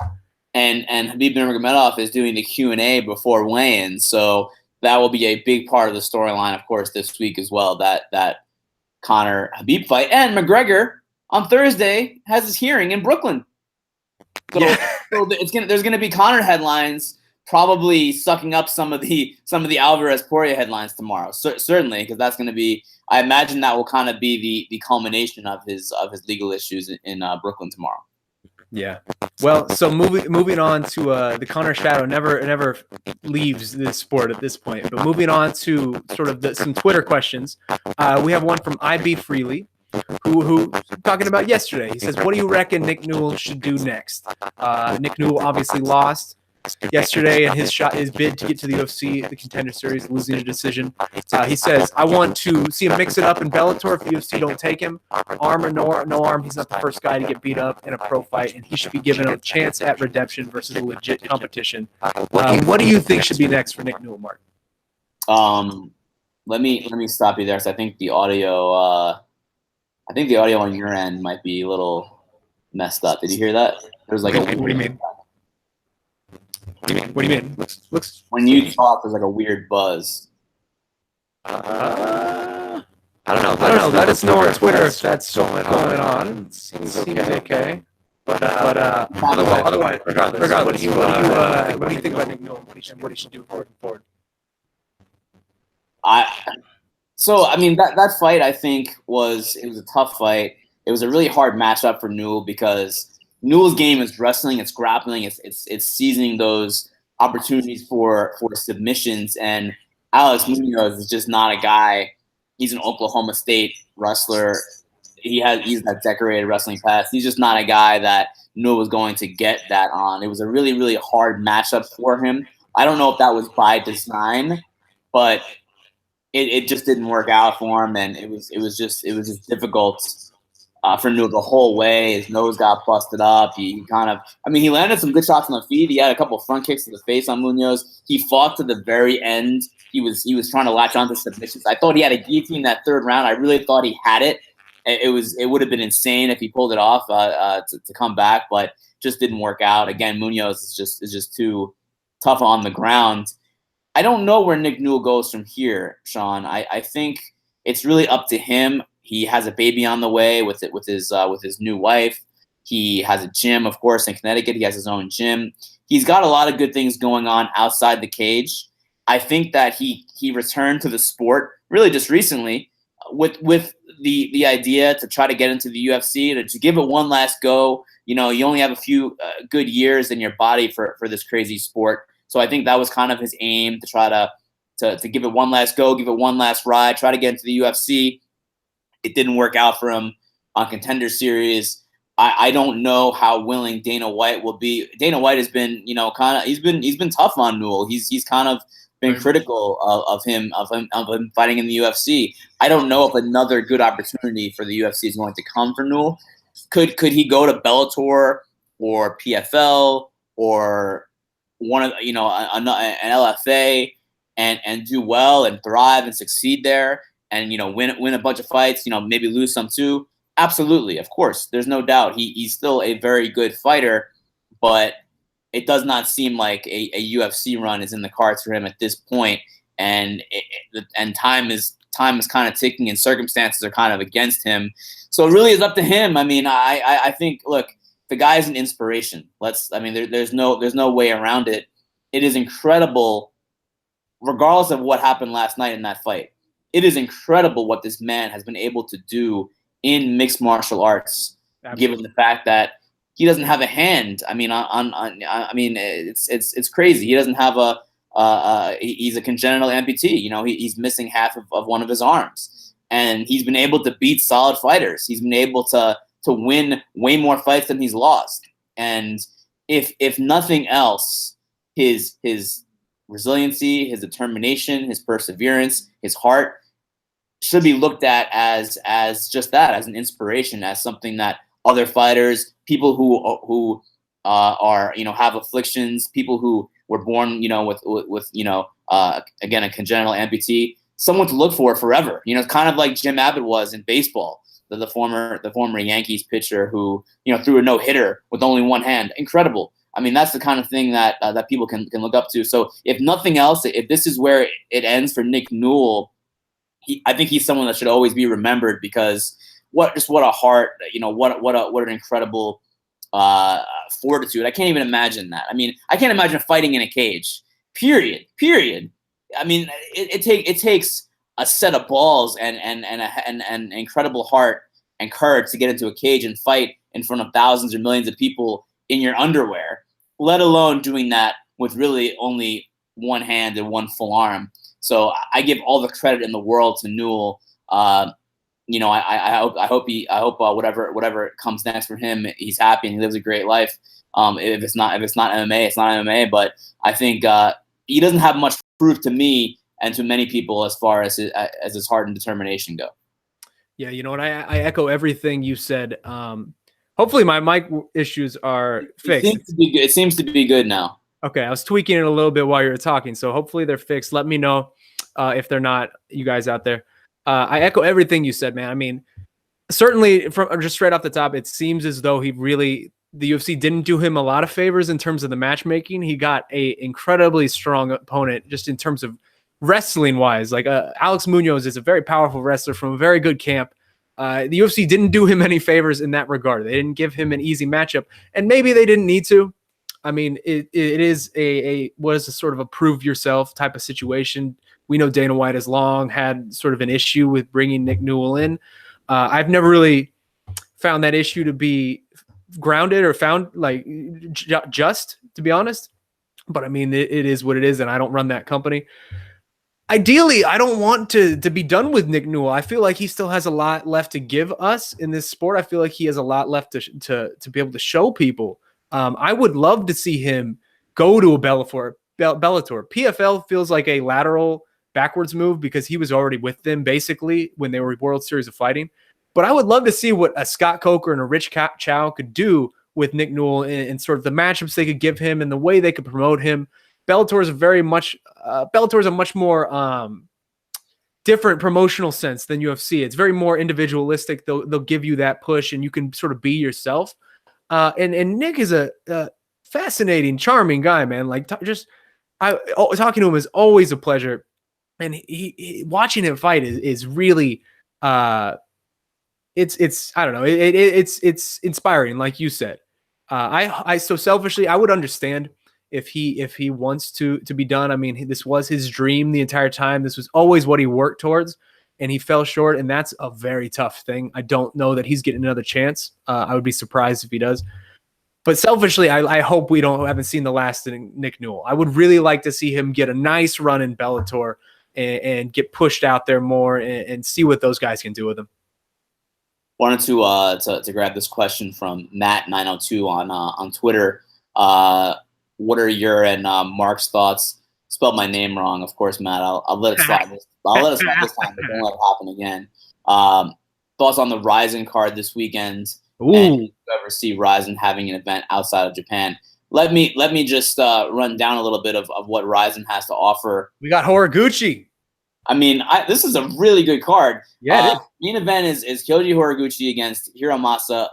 And Khabib Nurmagomedov is doing the Q&A before weigh-in. So that will be a big part of the storyline, of course, this week as well, that Conor Khabib fight. And McGregor on Thursday has his hearing in Brooklyn. So, so there's gonna be Conor headlines, probably sucking up some of the Alvarez Poirier headlines tomorrow. Certainly, because that's gonna be, I imagine that will kind of be the culmination of his legal issues in Brooklyn tomorrow. Yeah. Well, so moving on to the Conor shadow never leaves this sport at this point. But moving on to sort of some Twitter questions, we have one from IB Freely, who talking about yesterday. He says, "What do you reckon Nick Newell should do next?" Nick Newell obviously lost yesterday in his bid to get to the UFC, the Contender Series, losing a decision. He says, "I want to see him mix it up in Bellator if the UFC don't take him. Arm or no arm, he's not the first guy to get beat up in a pro fight, and he should be given a chance at redemption versus a legit competition." What do you think should be next for Nick Newell, Marc? Let me stop you there, because I think the audio on your end might be a little messed up. Did you hear that? There's like what do you mean? What do you mean? Looks when you talk, there's like a weird buzz. I don't know. Let us know on Twitter if that's going on. It seems okay. But otherwise, regardless, what do you think about Nick Newell? What he should do forward? So that fight, I think, was a tough fight. It was a really hard matchup for Newell, because Newell's game is wrestling, it's grappling, it's seizing those opportunities for submissions. And Alex Munoz is just not a guy. He's an Oklahoma State wrestler. He's that decorated wrestling past. He's just not a guy that Newell was going to get that on. It was a really, really hard matchup for him. I don't know if that was by design, but it just didn't work out for him, and it was just difficult for Newell the whole way. His nose got busted up. He landed some good shots on the feet. He had a couple of front kicks to the face on Munoz. He fought to the very end. He was trying to latch onto submissions. I thought he had a guillotine that third round. I really thought he had it. It would have been insane if he pulled it off to come back, but just didn't work out. Again, Munoz is just too tough on the ground. I don't know where Nick Newell goes from here, Shaun. I think it's really up to him. He has a baby on the way with his new wife. He has a gym, of course, in Connecticut. He has his own gym. He's got a lot of good things going on outside the cage. I think that he returned to the sport really just recently with the idea to try to get into the UFC, to give it one last go. You only have a few good years in your body for this crazy sport. So I think that was kind of his aim, to try to give it one last go, give it one last ride, try to get into the UFC. It didn't work out for him on Contender Series. I don't know how willing Dana White will be. Dana White has been, he's been tough on Newell. He's kind of been critical of him fighting in the UFC. I don't know if another good opportunity for the UFC is going to come for Newell. Could he go to Bellator or PFL or one of an LFA and do well and thrive and succeed there, and win a bunch of fights, maybe lose some too? Absolutely, of course, there's no doubt he's still a very good fighter, but it does not seem like a UFC run is in the cards for him at this point, and time is kind of ticking, and circumstances are kind of against him. So it really is up to him. I think, look, the guy's an inspiration. There's no way around it. It is incredible, regardless of what happened last night in that fight. It is incredible what this man has been able to do in mixed martial arts. Absolutely. Given the fact that he doesn't have a hand. It's crazy. He doesn't have he's a congenital amputee. He's missing half of one of his arms, and he's been able to beat solid fighters. He's been able to win way more fights than he's lost. And if nothing else, his resiliency, his determination, his perseverance, his heart should be looked at as just that, as an inspiration, as something that other fighters, people who are have afflictions, people who were born, with again, a congenital amputee, someone to look for forever. Kind of like Jim Abbott was in baseball, the former Yankees pitcher who, threw a no-hitter with only one hand. Incredible. I mean, that's the kind of thing that people can look up to. So if nothing else, if this is where it ends for Nick Newell, I think he's someone that should always be remembered, because what a heart, what an incredible fortitude. I can't even imagine that. I mean, I can't imagine fighting in a cage. Period. I mean, it takes a set of balls and an incredible heart and courage to get into a cage and fight in front of thousands or millions of people in your underwear, let alone doing that with really only one hand and one full arm. So I give all the credit in the world to Newell. I hope whatever comes next for him, he's happy and he lives a great life. If it's not MMA, it's not MMA. But I think he doesn't have much proof to me and to many people as far as his heart and determination go. Yeah, you know what? I echo everything you said. Hopefully my mic issues are fixed. It seems to be good now. Okay, I was tweaking it a little bit while you were talking, so hopefully they're fixed. Let me know if they're not, you guys out there. I echo everything you said, man. I mean, certainly from just straight off the top, it seems as though the UFC didn't do him a lot of favors in terms of the matchmaking. He got a incredibly strong opponent just in terms of wrestling wise. Like Alex Munoz is a very powerful wrestler from a very good camp. The UFC didn't do him any favors in that regard. They didn't give him an easy matchup, and maybe they didn't need to. I mean, it is a sort of a prove yourself type of situation. We know Dana White has long had sort of an issue with bringing Nick Newell in. I've never really found that issue to be grounded or found like just, to be honest. But I mean, it is what it is, and I don't run that company. Ideally, I don't want to be done with Nick Newell. I feel like he still has a lot left to give us in this sport. I feel like he has a lot left to be able to show people. I would love to see him go to a Bellator. PFL feels like a lateral backwards move because he was already with them basically when they were World Series of Fighting. But I would love to see what a Scott Coker and a Rich Chow could do with Nick Newell and sort of the matchups they could give him and the way they could promote him. Bellator is a much more different promotional sense than UFC. It's very more individualistic. They'll give you that push and you can sort of be yourself. And Nick is a fascinating, charming guy, man. Like talking to him is always a pleasure. And he watching him fight is really it's I don't know, it's inspiring, like you said. So selfishly, I would understand if he wants to be done. I mean, this was his dream the entire time. This was always what he worked towards, and he fell short, and that's a very tough thing. I don't know that he's getting another chance. I would be surprised if he does. But selfishly, I hope we haven't seen the last in Nick Newell. I would really like to see him get a nice run in Bellator and get pushed out there more and see what those guys can do with him. Wanted to grab this question from Matt902 on Twitter. What are your and Marc's thoughts? Spelled my name wrong, of course, Matt. I'll let it slide. I'll let it slide this time, but don't let it happen again. Thoughts on the Rizin card this weekend? Ooh. And if you ever see Rizin having an event outside of Japan? Let me just run down a little bit of what Rizin has to offer. We got Horiguchi. I mean, this is a really good card. Yeah. Main event is Kyoji Horiguchi against Hiromasa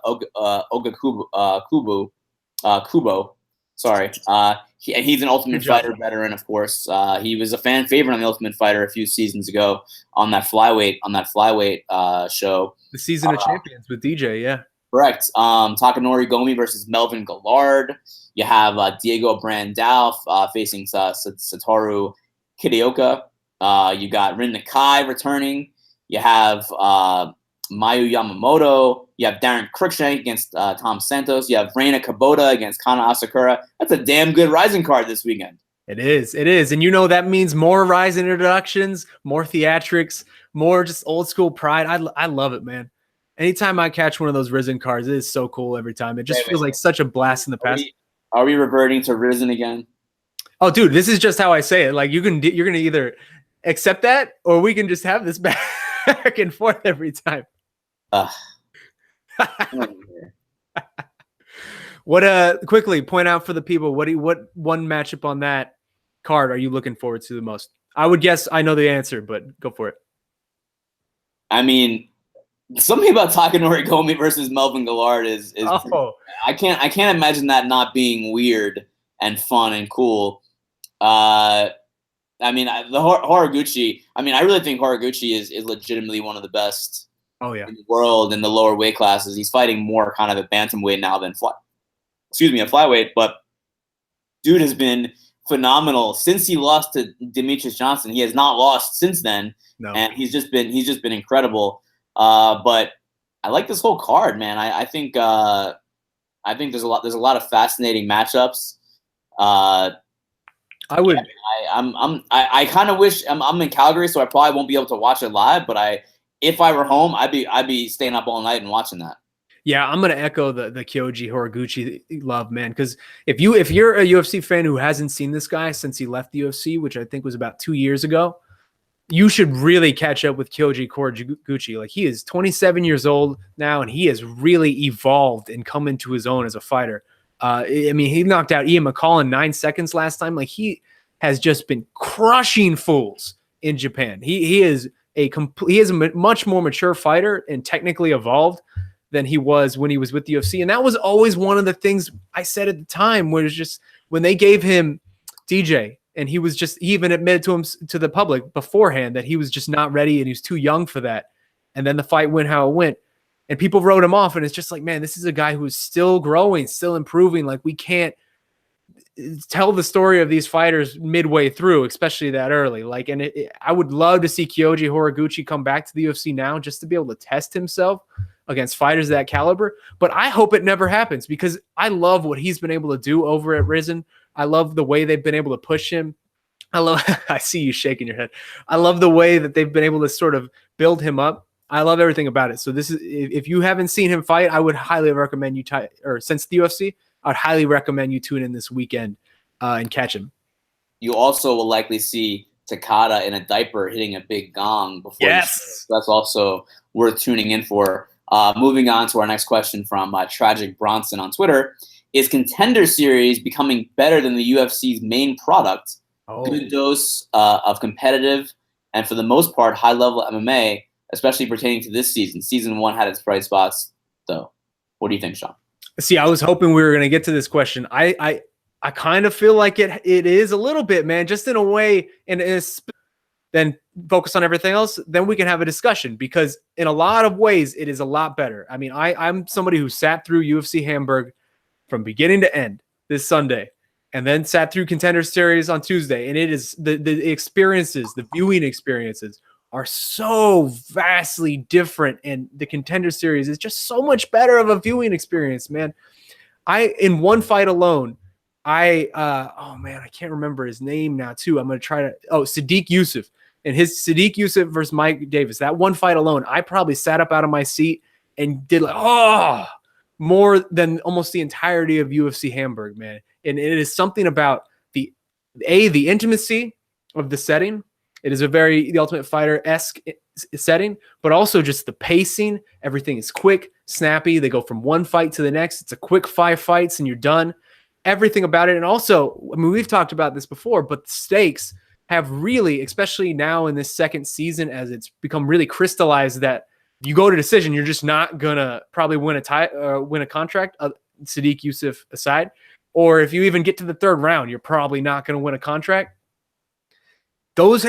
Kubo. Sorry. He's an Ultimate Fighter veteran, of course. He was a fan favorite on the Ultimate Fighter a few seasons ago on that flyweight show. The Season of Champions with DJ, yeah. Correct. Takanori Gomi versus Melvin Gillard. You have Diego Brandao facing Satoru Kideoka. You got Rin Nakai returning. You have Mayu Yamamoto. You have Darren Cruikshank against Tom Santos. You have Reina Kubota against Kana Asakura. That's a damn good Rizin card this weekend. It is. And that means more Rizin introductions, more theatrics, more just old school pride. I love it, man. Anytime I catch one of those Rizin cards, it is so cool every time. It just feels like such a blast in the past. Are we reverting to Rizin again? Oh, dude, this is just how I say it. Like you're gonna either accept that, or we can just have this back and forth every time. What quickly point out for the people, what one matchup on that card are you looking forward to the most? I would guess I know the answer, but go for it. I mean, something about Takanori Gomi versus Melvin Gillard is I can't imagine that not being weird and fun and cool. I mean, the Horiguchi. I mean, I really think Horiguchi is legitimately one of the best in the world in the lower weight classes. He's fighting more kind of at bantamweight now than at flyweight, but dude has been phenomenal since he lost to Demetrius Johnson. He has not lost since then, and he's just been incredible. But I like this whole card, man. I think there's a lot of fascinating matchups. I kind of wish I'm in Calgary, so I probably won't be able to watch it live. But if I were home, I'd be staying up all night and watching that. Yeah, I'm gonna echo the Kyoji Horiguchi love, man. Because if you're a UFC fan who hasn't seen this guy since he left the UFC, which I think was about 2 years ago, you should really catch up with Kyoji Horiguchi. Like, he is 27 years old now, and he has really evolved and come into his own as a fighter. I mean, he knocked out Ian McCall in 9 seconds last time. Like, he has just been crushing fools in Japan. He is a much more mature fighter and technically evolved than he was when he was with the UFC. And that was always one of the things I said at the time, where it's just when they gave him DJ, and he even admitted to the public beforehand that he was just not ready and he was too young for that. And then the fight went how it went, and people wrote him off. And it's just like, man, this is a guy who is still growing, still improving. Like, we can't tell the story of these fighters midway through, especially that early. Like, and I would love to see Kyoji Horiguchi come back to the UFC now just to be able to test himself against fighters of that caliber. But I hope it never happens, because I love what he's been able to do over at Rizin. I love the way they've been able to push him. I see you shaking your head. I love the way that they've been able to sort of build him up. I love everything about it. So this is, if you haven't seen him fight, I would highly recommend you since the UFC, I'd highly recommend you tune in this weekend and catch him. You also will likely see Takada in a diaper hitting a big gong before. Yes, that's also worth tuning in for. Moving on to our next question from Tragic Bronson on Twitter. Is Contender Series becoming better than the UFC's main product? Good dose of competitive and, for the most part, high-level MMA, especially pertaining to this season. Season 1 had its bright spots, though. What do you think, Shaun? See, I was hoping we were going to get to this question. I kind of feel like it is a little bit, man, just in a way, and then focus on everything else, then we can have a discussion, because in a lot of ways, it is a lot better. I mean, I'm somebody who sat through UFC Hamburg from beginning to end this Sunday, and then sat through Contender Series on Tuesday. And it is the experiences, the viewing experiences are so vastly different. And the Contender Series is just so much better of a viewing experience, man. In one fight alone, oh man, I can't remember his name now too. I'm going to try to, Sadiq Youssef, and his Sadiq Youssef versus Mike Davis. That one fight alone, I probably sat up out of my seat and did more than almost the entirety of UFC Hamburg, man. And it is something about the intimacy of the setting. It is a very The Ultimate Fighter-esque setting, but also just the pacing. Everything is quick, snappy. They go from one fight to the next. It's a quick 5 fights and you're done. Everything about it. And also, I mean, we've talked about this before, but the stakes have really, especially now in this second season, as it's become really crystallized that you go to decision, you're just not gonna probably win a contract, Sadiq Youssef aside. Or if you even get to the 3rd round, you're probably not gonna win a contract. Those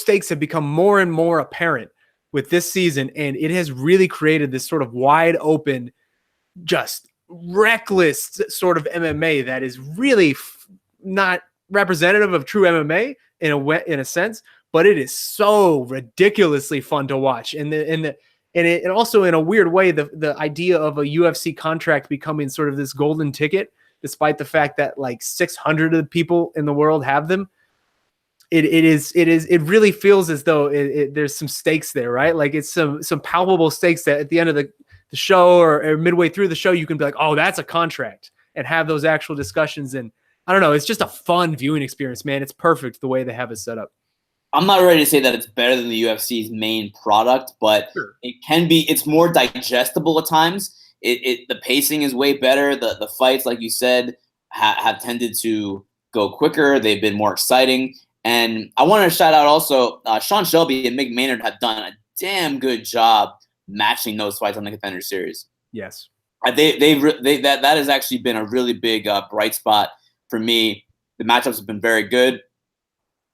stakes have become more and more apparent with this season, and it has really created this sort of wide open, just reckless sort of MMA that is really not representative of true MMA in a sense, but it is so ridiculously fun to watch. And also, in a weird way, the idea of a UFC contract becoming sort of this golden ticket, despite the fact that like 600 of the people in the world have them. It really feels as though there's some stakes there, right? Like, it's some palpable stakes that at the end of the show or midway through the show, you can be like, oh, that's a contract, and have those actual discussions. And I don't know, it's just a fun viewing experience, man. It's perfect the way they have it set up. I'm not ready to say that it's better than the UFC's main product, but Sure. It's more digestible at times. The pacing is way better. The fights, like you said, have tended to go quicker. They've been more exciting. And I want to shout out also Sean Shelby and Mick Maynard have done a damn good job matching those fights on the Contender Series. Yes. That has actually been a really big bright spot for me. The matchups have been very good.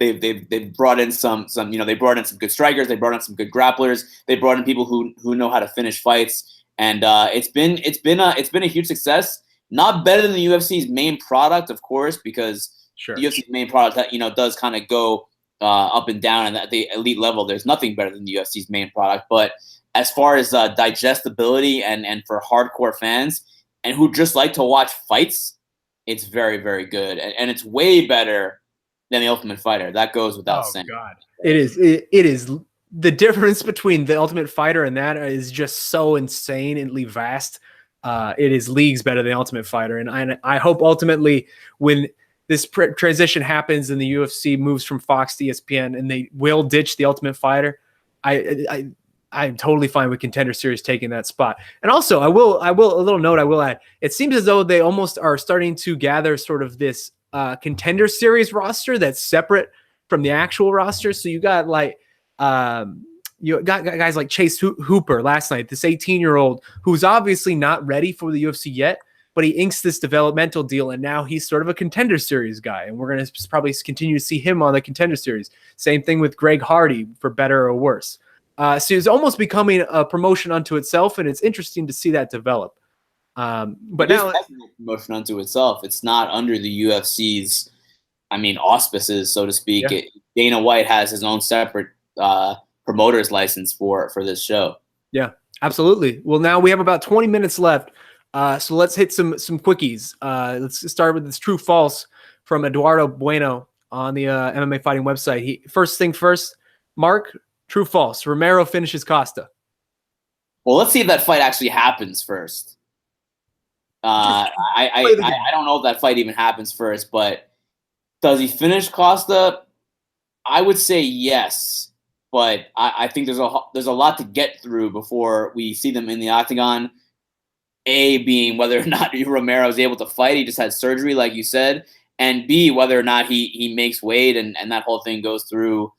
They've brought in some they brought in some good strikers. They brought in some good grapplers. They brought in people who know how to finish fights, and it's been a huge success. Not better than the UFC's main product, of course, because the UFC's main product does kind of go up and down, and at the elite level, there's nothing better than the UFC's main product. But as far as digestibility and for hardcore fans and who just like to watch fights, it's very, very good, and it's way better than the Ultimate Fighter. That goes without saying. Oh God, it is. It is the difference between the Ultimate Fighter and that is just so insanely vast. It is leagues better than Ultimate Fighter, and I hope ultimately when this transition happens and the UFC moves from Fox to ESPN and they will ditch the Ultimate Fighter, I'm totally fine with Contender Series taking that spot. And also, I will a little note I will add. It seems as though they almost are starting to gather sort of this Contender Series roster that's separate from the actual roster. So you got guys like Chase Hooper last night, this 18-year-old who's obviously not ready for the UFC yet, but he inks this developmental deal, and now he's sort of a Contender Series guy, and we're going to probably continue to see him on the Contender Series. Same thing with Greg Hardy, for better or worse. So it's almost becoming a promotion unto itself, and it's interesting to see that develop. But now it's a promotion unto itself. It's not under the UFC's, auspices, so to speak. Yeah. Dana White has his own separate promoter's license for this show. Yeah, absolutely. Well, now we have about 20 minutes left. So let's hit some quickies. Let's start with this true false from Eduardo Bueno on the MMA Fighting website. First thing first, Marc, true false, Romero finishes Costa. Well, let's see if that fight actually happens first. I don't know if that fight even happens first, but does he finish Costa? I would say yes, but I think there's a lot to get through before we see them in the octagon. A, being whether or not Romero is able to fight. He just had surgery, like you said. And B, whether or not he makes weight and that whole thing goes through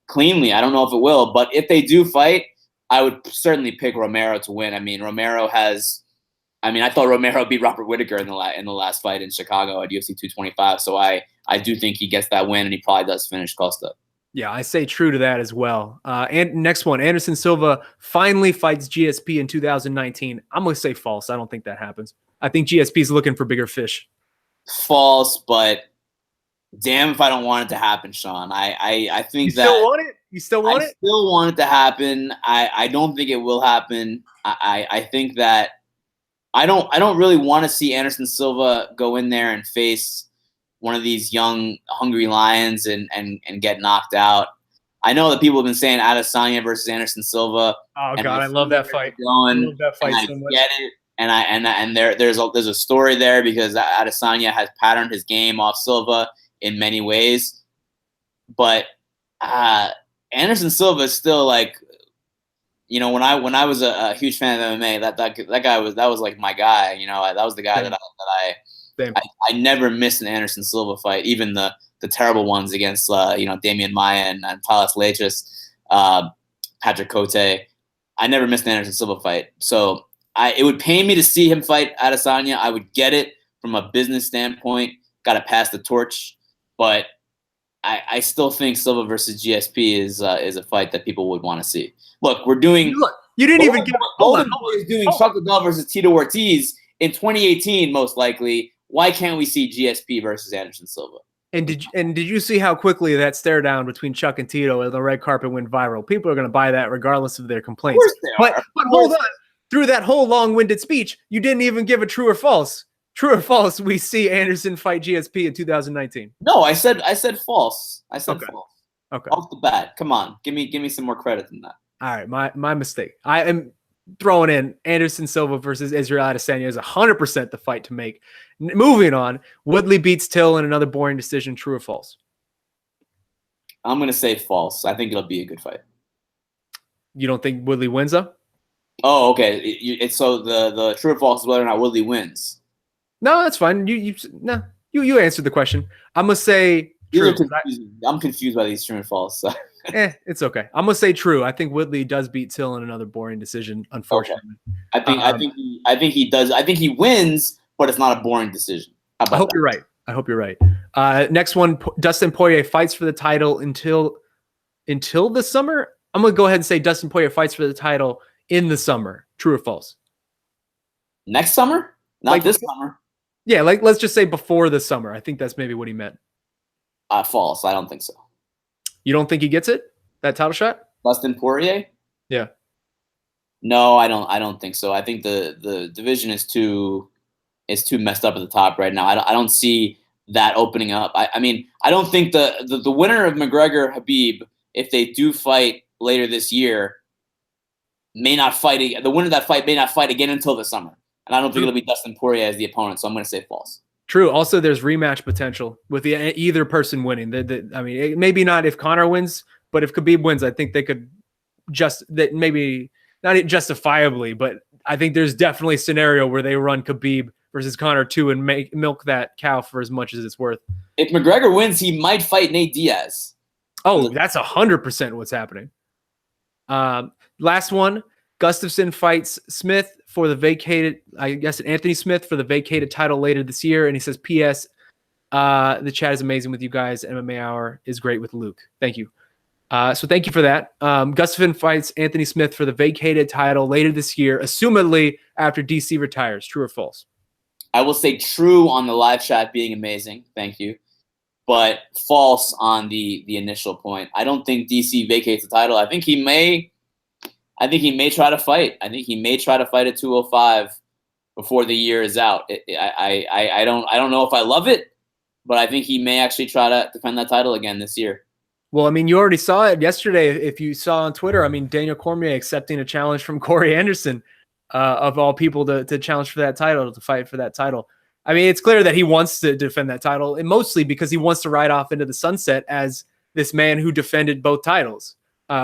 cleanly. I don't know if it will, but if they do fight, I would certainly pick Romero to win. I thought Romero beat Robert Whittaker in the last fight in Chicago at UFC 225. So I do think he gets that win, and he probably does finish Costa. Yeah, I say true to that as well. And next one, Anderson Silva finally fights GSP in 2019. I'm going to say false. I don't think that happens. I think GSP is looking for bigger fish. False, but damn if I don't want it to happen, Shaun. I think you still want it? You still want it? I still want it to happen. I don't think it will happen. I think that I don't really want to see Anderson Silva go in there and face one of these young, hungry lions and get knocked out. I know that people have been saying Adesanya versus Anderson Silva. Oh God, I love that fight. I love that fight so much. Get it, and there's a story there because Adesanya has patterned his game off Silva in many ways, but Anderson Silva is still like, when I was a huge fan of MMA, that guy was like my guy. That was the guy that I never missed an Anderson Silva fight, even the terrible ones against Damian Maia and Talas Lechis, Patrick Cote. I never missed an Anderson Silva fight. So it would pain me to see him fight Adesanya. I would get it from a business standpoint. Got to pass the torch, but I still think Silva versus GSP is a fight that people would want to see. Look, we're doing. Look, you didn't even get. Golden Boy is doing Chuck Liddell versus Tito Ortiz in 2018, most likely. Why can't we see GSP versus Anderson Silva? And did you see how quickly that stare down between Chuck and Tito and the red carpet went viral? People are going to buy that regardless of their complaints. But hold on. Through that whole long-winded speech, you didn't even give a true or false. True or false, we see Anderson fight GSP in 2019. No, I said false. I said false. Okay. Off the bat. Come on. Give me some more credit than that. All right, my mistake. I am throwing in Anderson Silva versus Israel Adesanya is 100% the fight to make. Moving on, Woodley beats Till in another boring decision. True or false? I'm going to say false. I think it'll be a good fight. You don't think Woodley wins, though? Oh, okay. It's so the true or false is whether or not Woodley wins. No, that's fine. You answered the question. I'm gonna say true. I'm confused by these true and false. So. It's okay. I'm gonna say true. I think Woodley does beat Till in another boring decision, unfortunately. Okay. I think he does. I think he wins, but it's not a boring decision. How about I hope you're right. I hope you're right. Next one, Dustin Poirier fights for the title until the summer. I'm gonna go ahead and say Dustin Poirier fights for the title in the summer. True or false? Next summer? Not this summer. Yeah, like let's just say before the summer. I think that's maybe what he meant. False. I don't think so. You don't think he gets it? That title shot? Dustin Poirier? Yeah. No, I don't think so. I think the division is too messed up at the top right now. I don't see that opening up. I mean, I don't think the winner of McGregor Khabib, if they do fight later this year, may not fight. The winner of that fight may not fight again until the summer. And I don't think it'll be Dustin Poirier as the opponent. So I'm going to say false. True. Also, there's rematch potential with either person winning. I mean, maybe not if Conor wins, but if Khabib wins, I think they could maybe not justifiably, but I think there's definitely a scenario where they run Khabib versus Conor 2 and milk that cow for as much as it's worth. If McGregor wins, he might fight Nate Diaz. Oh, that's 100% what's happening. Last one, Gustafson fights Smith for the vacated, I guess, Anthony Smith for the vacated title later this year. And he says, P.S. The chat is amazing with you guys. MMA Hour is great with Luke. Thank you. So thank you for that. Gustafson fights Anthony Smith for the vacated title later this year, assumedly after DC retires. True or false? I will say true on the live chat being amazing. Thank you. But false on the initial point. I don't think DC vacates the title. I think he may try to fight. I think he may try to fight at 205 before the year is out. I don't know if I love it, but I think he may actually try to defend that title again this year. Well, I mean, you already saw it yesterday. If you saw on Twitter, I mean, Daniel Cormier accepting a challenge from Corey Anderson, of all people, to challenge for that title, to fight for that title. I mean, it's clear that he wants to defend that title, and mostly because he wants to ride off into the sunset as this man who defended both titles,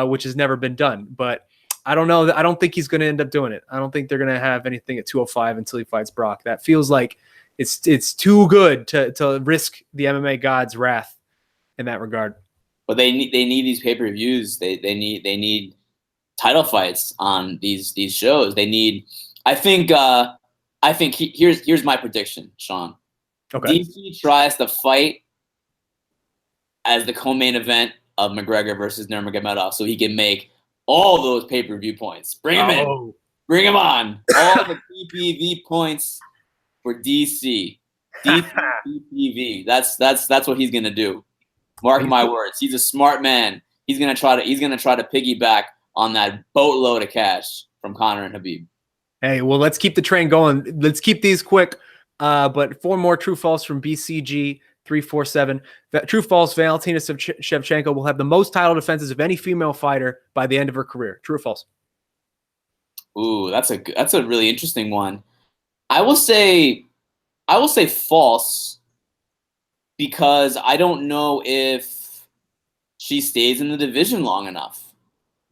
which has never been done. But I don't know. I don't think he's going to end up doing it. I don't think they're going to have anything at 205 until he fights Brock. That feels like it's too good to risk the MMA god's wrath in that regard. But they need these pay-per-views. They need title fights on these shows. They need. I think here's my prediction, Shaun. Okay. DC tries to fight as the co-main event of McGregor versus Nurmagomedov, so he can make all those pay-per-view points. Bring him in. Bring him on. All the PPV points for DC. PPV. That's what he's gonna do. Mark my words. He's a smart man. He's gonna try to piggyback on that boatload of cash from Conor and Khabib. Hey, well, let's keep the train going. Let's keep these quick. But 4 more true false from BCG 347. True false, Valentina Shevchenko will have the most title defenses of any female fighter by the end of her career. True or false? Ooh, that's a really interesting one. I will say false, because I don't know if she stays in the division long enough.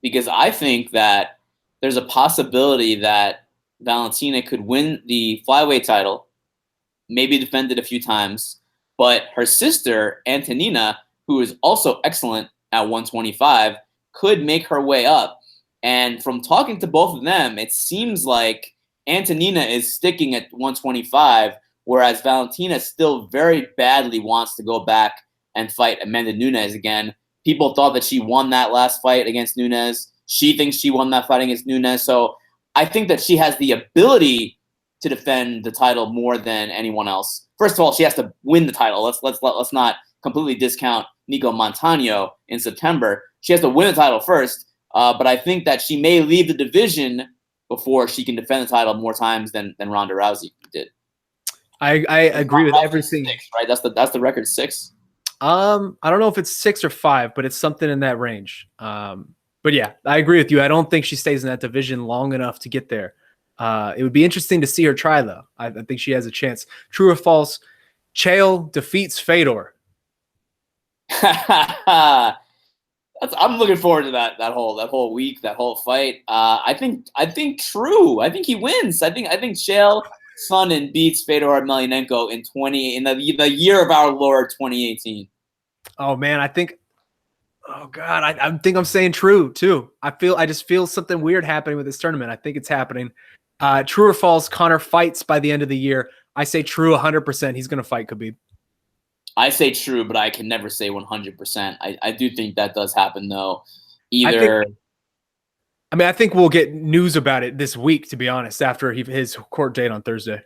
Because I think that there's a possibility that Valentina could win the flyweight title, maybe defend it a few times, but her sister, Antonina, who is also excellent at 125, could make her way up. And from talking to both of them, it seems like Antonina is sticking at 125, whereas Valentina still very badly wants to go back and fight Amanda Nunes again. People thought that she won that last fight against Nunes. She thinks she won that fight against Nunes. So I think that she has the ability to defend the title more than anyone else. First of all, she has to win the title. Let's not completely discount Nico Montano in September. She has to win the title first. But I think that she may leave the division before she can defend the title more times than Ronda Rousey did. I agree with everything. 6, right? That's the record 6. I don't know if it's 6 or 5, but it's something in that range. But yeah, I agree with you. I don't think she stays in that division long enough to get there. It would be interesting to see her try, though. I think she has a chance. True or false? Chael defeats Fedor. I'm looking forward to that whole week, that whole fight. I think True. I think he wins. I think Chael Sonnen beats Fedor Emelianenko in the year of our Lord 2018. Oh man, oh God, I think I'm saying True too. I just feel something weird happening with this tournament. I think it's happening. True or false? Conor fights by the end of the year. I say True 100%. He's going to fight Khabib. I say True, but I can never say 100%. I do think that does happen though. I think we'll get news about it this week, to be honest, after his court date on Thursday.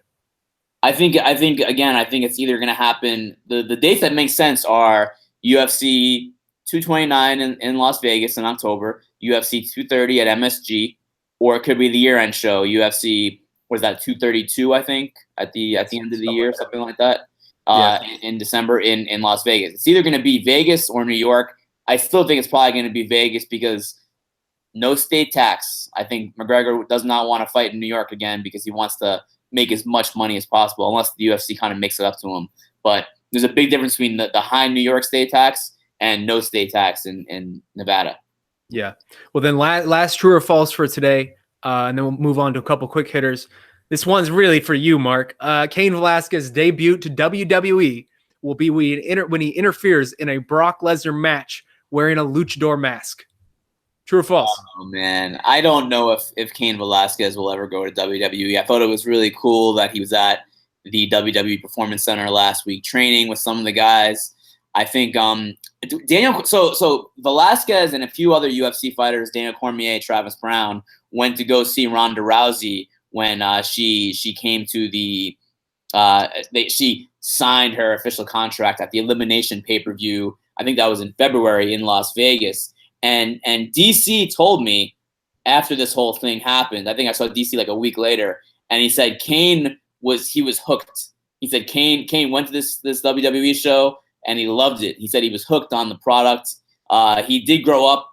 I think it's either going to happen. The dates that make sense are UFC 229 in Las Vegas in October, UFC 230 at MSG, or it could be the year-end show, UFC, was that 232, I think, at the end of the year, something like that, in December in Las Vegas. It's either going to be Vegas or New York. I still think it's probably going to be Vegas because no state tax. I think McGregor does not want to fight in New York again because he wants to make as much money as possible, unless the UFC kind of makes it up to him. But there's a big difference between the high New York state tax and no state tax in Nevada. Yeah. Well, then last True or false for today, and then we'll move on to a couple quick hitters. This one's really for you, Mark. Cain Velasquez's debut to WWE will be when he interferes in a Brock Lesnar match wearing a luchador mask. True or false? Oh, man. I don't know if Cain Velasquez will ever go to WWE. I thought it was really cool that he was at the WWE Performance Center last week training with some of the guys. I think Daniel – so Velasquez and a few other UFC fighters, Daniel Cormier, Travis Brown, went to go see Ronda Rousey when she came to the she signed her official contract at the Elimination pay-per-view. I think that was in February in Las Vegas. And DC told me after this whole thing happened, I think I saw DC like a week later, and he said Cain was hooked. He said Cain went to this WWE show and he loved it. He said he was hooked on the product. He did grow up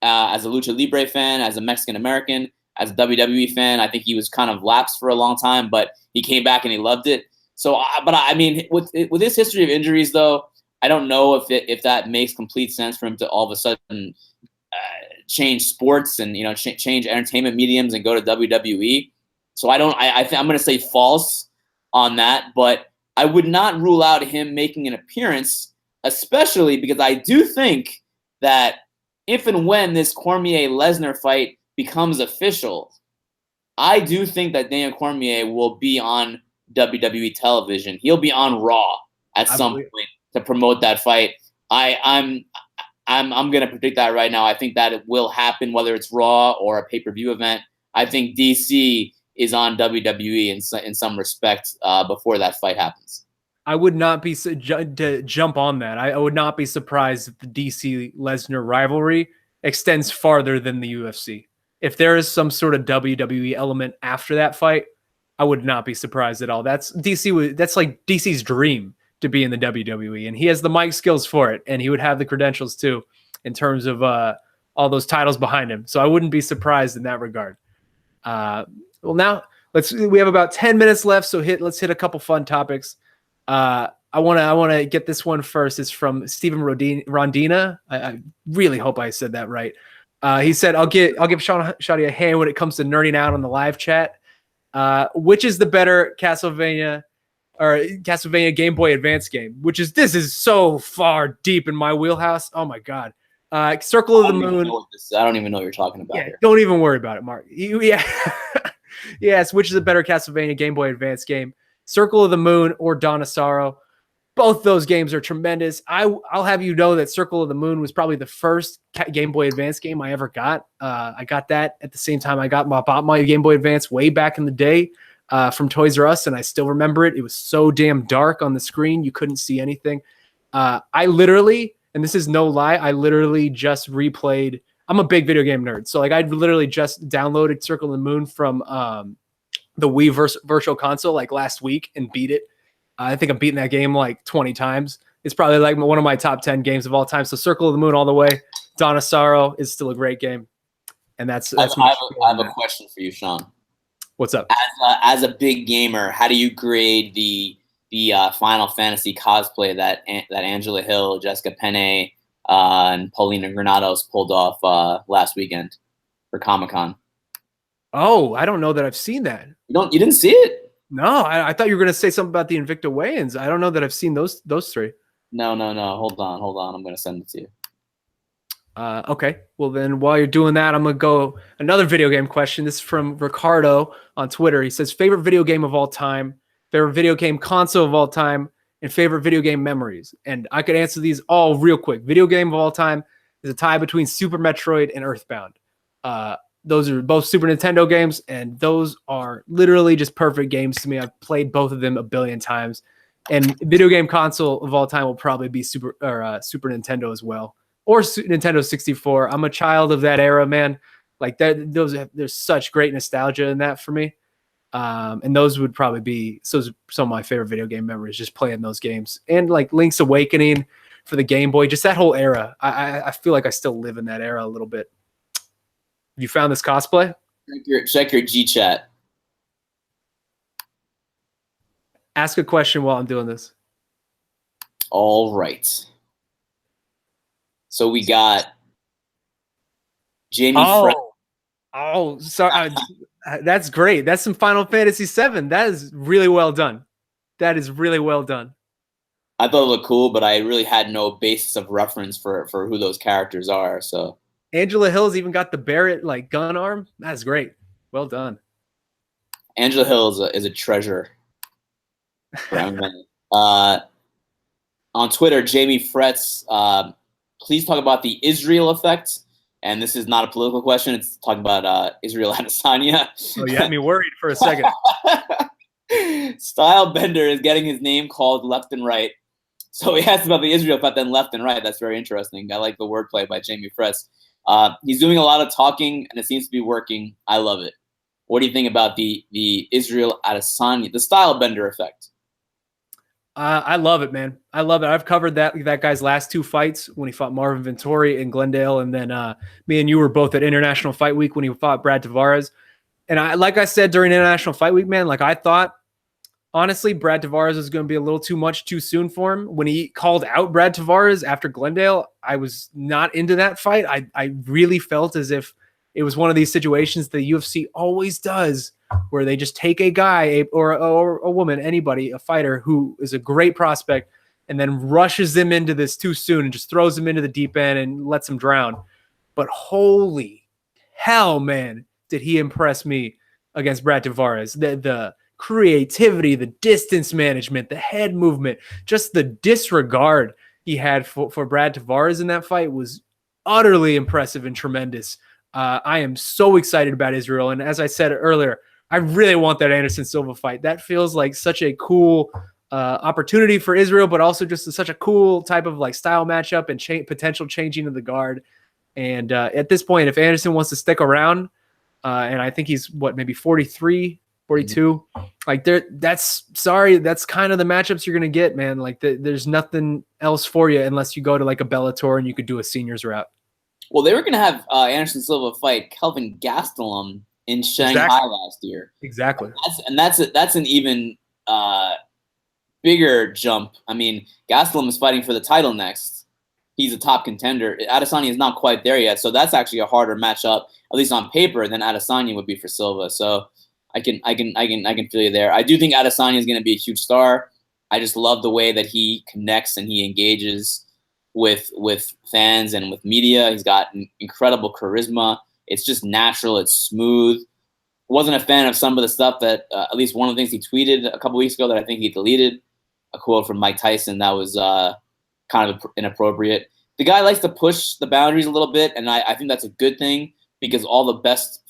as a Lucha Libre fan, as a Mexican American, as a WWE fan. I think he was kind of lapsed for a long time, but he came back and he loved it. So, but I mean, with his history of injuries, though, I don't know if that makes complete sense for him to all of a sudden change sports and change entertainment mediums and go to WWE. So I'm going to say false on that, but I would not rule out him making an appearance, especially because I do think that if and when this Cormier-Lesnar fight becomes official, I do think that Daniel Cormier will be on WWE television. He'll be on Raw at some point to promote that fight. I'm going to predict that right now. I think that it will happen, whether it's Raw or a pay-per-view event. I think DC is on WWE in some respect before that fight happens. I would not be to jump on that. I would not be surprised if the DC Lesnar rivalry extends farther than the UFC. If there is some sort of WWE element after that fight, I would not be surprised at all. That's like DC's dream to be in the WWE, and he has the mic skills for it, and he would have the credentials too in terms of all those titles behind him. So I wouldn't be surprised in that regard. Well, now we have about 10 minutes left, so let's hit a couple fun topics. I want to get this one first. It's from Steven Rondina. I really hope I said that right. He said, I'll give Shadi a hand when it comes to nerding out on the live chat. Which is the better Castlevania Game Boy Advance game? This is so far deep in my wheelhouse. Oh my God. Circle of the Moon. I don't even know what you're talking about here. Don't even worry about it, Mark. Yes, which is a better Castlevania Game Boy Advance game? Circle of the Moon or Dawn of Sorrow? Both those games are tremendous. I'll have you know that Circle of the Moon was probably the first Game Boy Advance game I ever got. I got that at the same time I bought my Game Boy Advance way back in the day from Toys R Us, and I still remember it. It was so damn dark on the screen. You couldn't see anything. I literally, and this is no lie, I literally just replayed. I'm a big video game nerd. So I literally just downloaded Circle of the Moon from the Wii Virtual Console last week and beat it. I think I'm beating that game 20 times. It's probably one of my top 10 games of all time. So Circle of the Moon all the way. Dawn of Sorrow is still a great game. And that's I have a question for you, Shaun. What's up? As a big gamer, how do you grade the Final Fantasy cosplay that Angela Hill, Jessica Penne, and Paulina Granados pulled off last weekend for Comic-Con. Oh, I don't know that I've seen that. You didn't see it? No, I thought you were going to say something about the Invicta weigh-ins. I don't know that I've seen those three. No. Hold on. I'm going to send it to you. Okay. Well, then while you're doing that, I'm going to go another video game question. This is from Ricardo on Twitter. He says, favorite video game of all time, favorite video game console of all time, and favorite video game memories. And I could answer these all real quick. Video game of all time is a tie between Super Metroid and Earthbound. Those are both Super Nintendo games, and those are literally just perfect games to me. I've played both of them a billion times. And video game console of all time will probably be Super Nintendo as well, or Nintendo 64. I'm a child of that era, man. Like that, there's such great nostalgia in that for me. And those would probably be some of my favorite video game memories, just playing those games. And like Link's Awakening for the Game Boy, just that whole era. I feel like I still live in that era a little bit. Have you found this cosplay? Check your G chat. Ask a question while I'm doing this. All right. So we got Jamie. Sorry. That's great. That's some Final Fantasy VII. That is really well done. I thought it looked cool, but I really had no basis of reference for who those characters are. So Angela Hill's even got the Barrett like gun arm. That's great. Well done. Angela Hill is a treasure. On Twitter, Jamie Fretz, please talk about the Israel effect. And this is not a political question. It's talking about Israel Adesanya. Oh, you had me worried for a second. Stylebender is getting his name called left and right. So he asked about the Israel effect, then left and right. That's very interesting. I like the wordplay by Jamie Fretz. He's doing a lot of talking, and it seems to be working. I love it. What do you think about the Israel Adesanya, the Stylebender effect? I love it, man. I love it. I've covered that guy's last two fights when he fought Marvin Vettori in Glendale, and then me and you were both at International Fight Week when he fought Brad Tavares. And like I said during International Fight Week, man, like I thought, honestly, Brad Tavares was going to be a little too much too soon for him. When he called out Brad Tavares after Glendale, I was not into that fight. I really felt as if it was one of these situations the UFC always does, where they just take a guy or a woman, anybody, a fighter who is a great prospect, and then rushes them into this too soon and just throws them into the deep end and lets them drown. But holy hell, man, did he impress me against Brad Tavares. The creativity, the distance management, the head movement, just the disregard he had for Brad Tavares in that fight was utterly impressive and tremendous. I am so excited about Israel. And as I said earlier, I really want that Anderson Silva fight. That feels like such a cool opportunity for Israel, but also just such a cool type of like style matchup and potential changing of the guard. And at this point, if Anderson wants to stick around, and I think he's maybe 43, 42, like that's kind of the matchups you're going to get, man. Like there's nothing else for you unless you go to like a Bellator and you could do a seniors route. Well, they were going to have Anderson Silva fight Kelvin Gastelum in Shanghai last year. Exactly. That's an even bigger jump. I mean, Gastelum is fighting for the title next. He's a top contender. Adesanya is not quite there yet, so that's actually a harder matchup, at least on paper, than Adesanya would be for Silva. So I can feel you there. I do think Adesanya is going to be a huge star. I just love the way that he connects and he engages with fans and with media. He's got incredible charisma. It's just natural. It's smooth. Wasn't a fan of some of the stuff that, at least one of the things he tweeted a couple weeks ago that I think he deleted. A quote from Mike Tyson that was kind of inappropriate. The guy likes to push the boundaries a little bit, and I think that's a good thing because all the best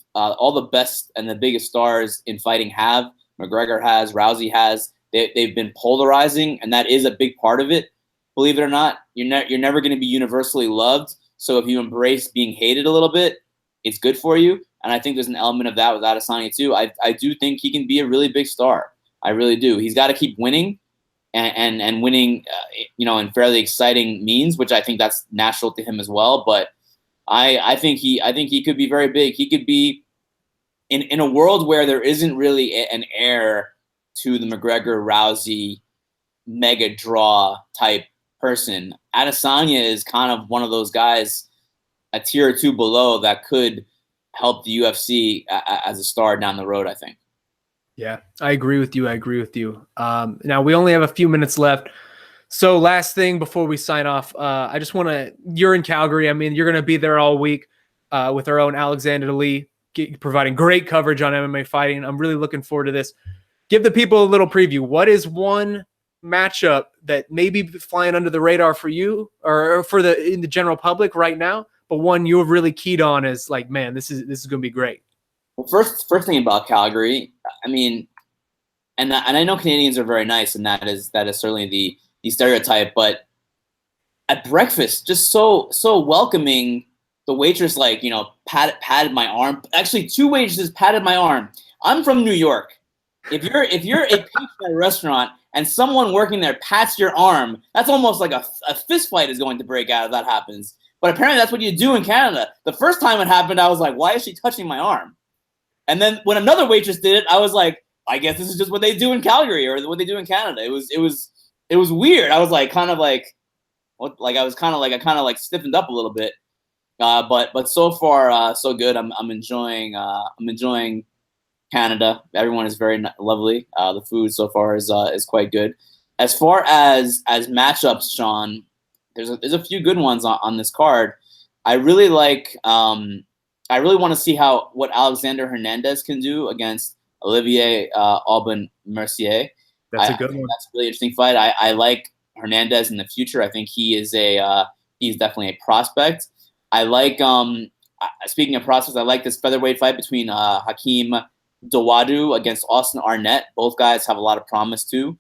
and the biggest stars in fighting have. McGregor has, Rousey has. They've been polarizing, and that is a big part of it. Believe it or not, you're never going to be universally loved. So if you embrace being hated a little bit, it's good for you. And I think there's an element of that with Adesanya too. I do think he can be a really big star. I really do. He's got to keep winning and winning, in fairly exciting means, which I think that's natural to him as well. But I think he could be very big. He could be in a world where there isn't really an heir to the McGregor Rousey mega draw type person. Adesanya is kind of one of those guys a tier or two below that could help the UFC as a star down the road, I think. Yeah, I agree with you. Now we only have a few minutes left. So last thing before we sign off, I just want to, you're in Calgary. I mean, you're going to be there all week with our own Alexander Lee, providing great coverage on MMA fighting. I'm really looking forward to this. Give the people a little preview. What is one matchup that may be flying under the radar for you or for in the general public right now, but one you're really keyed on as like, man, this is going to be great? Well, first thing about Calgary, I mean, and I know Canadians are very nice, and that is certainly the stereotype. But at breakfast, just so welcoming. The waitress, like, you know, patted my arm. Actually, two waitresses patted my arm. I'm from New York. If you're a patron at a restaurant and someone working there pats your arm, that's almost like a fist fight is going to break out if that happens. But apparently that's what you do in Canada. The first time it happened, I was like, why is she touching my arm? And then when another waitress did it, I was like, I guess this is just what they do in Calgary or what they do in Canada. It was weird. I was like, kind of like, what? Like I kind of stiffened up a little bit. But so far so good. I'm enjoying Canada. Everyone is very lovely. The food so far is quite good. As far as matchups, Shaun, there's a few good ones on this card. I really like. I really want to see what Alexander Hernandez can do against Olivier Aubin-Mercier. That's a good one. That's a really interesting fight. I like Hernandez in the future. I think he's definitely a prospect. I like, speaking of prospects, I like this featherweight fight between Hakeem Dawodu against Austin Arnett. Both guys have a lot of promise too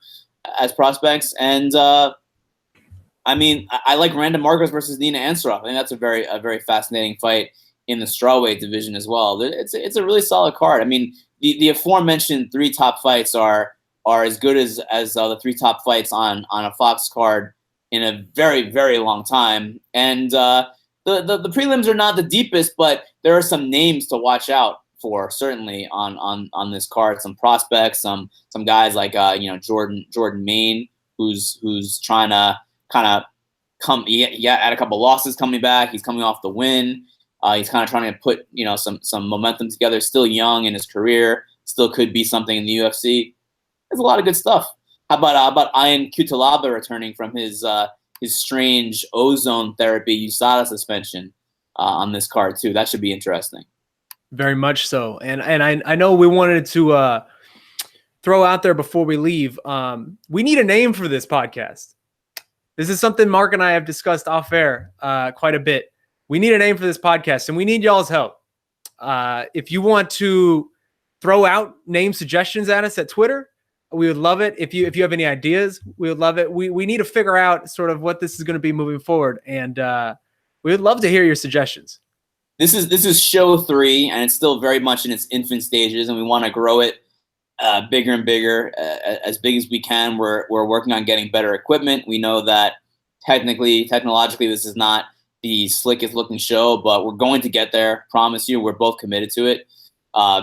as prospects. And I mean, I like Randa Marcos versus Nina Ansaroff. I think that's a very fascinating fight in the strawweight division as well. It's a really solid card. I mean, the aforementioned three top fights are as good as the three top fights on a Fox card in a very, very long time. And the prelims are not the deepest, but there are some names to watch out for, certainly on this card. Some prospects, some guys like Jordan Main, who's trying to kind of come. He had a couple losses coming back. He's coming off the win. He's kind of trying to put some momentum together. Still young in his career. Still could be something in the UFC. There's a lot of good stuff. How about Ian Cutelaba returning from his strange ozone therapy USADA suspension on this card too? That should be interesting. Very much so. And I know we wanted to throw out there before we leave. We need a name for this podcast. This is something Marc and I have discussed off air quite a bit. We need a name for this podcast, and we need y'all's help. If you want to throw out name suggestions at us at Twitter, we would love it. If you have any ideas, we would love it. We need to figure out sort of what this is going to be moving forward, and we would love to hear your suggestions. This is show 3, and it's still very much in its infant stages, and we want to grow it bigger and bigger, as big as we can. We're working on getting better equipment. We know that technologically, this is not the slickest looking show, but we're going to get there. Promise you, we're both committed to it,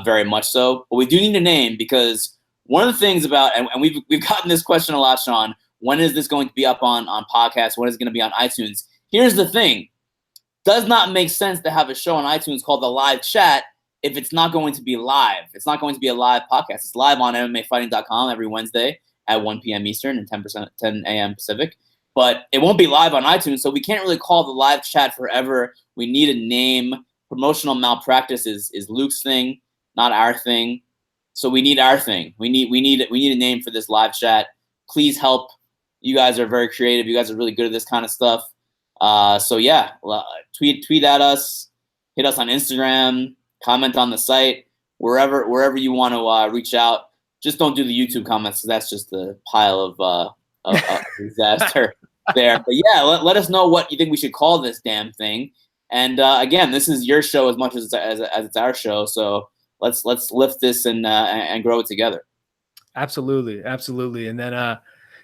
very much so. But we do need a name, because one of the things about, and we've gotten this question a lot, Shaun, when is this going to be up on podcasts? When is it going to be on iTunes? Here's the thing. Does not make sense to have a show on iTunes called The Live Chat if it's not going to be live. It's not going to be a live podcast. It's live on MMAfighting.com every Wednesday at 1 p.m. Eastern and 10 a.m. Pacific. But it won't be live on iTunes, so we can't really call The Live Chat forever. We need a name. Promotional malpractice is Luke's thing, not our thing. So we need our thing. We need a name for this live chat. Please help. You guys are very creative. You guys are really good at this kind of stuff. So yeah, tweet at us, hit us on Instagram, comment on the site, wherever you want to reach out. Just don't do the YouTube comments, because that's just a pile of disaster there. But yeah, let us know what you think we should call this damn thing. And again, this is your show as much as it's our show. So let's lift this and grow it together. Absolutely. And then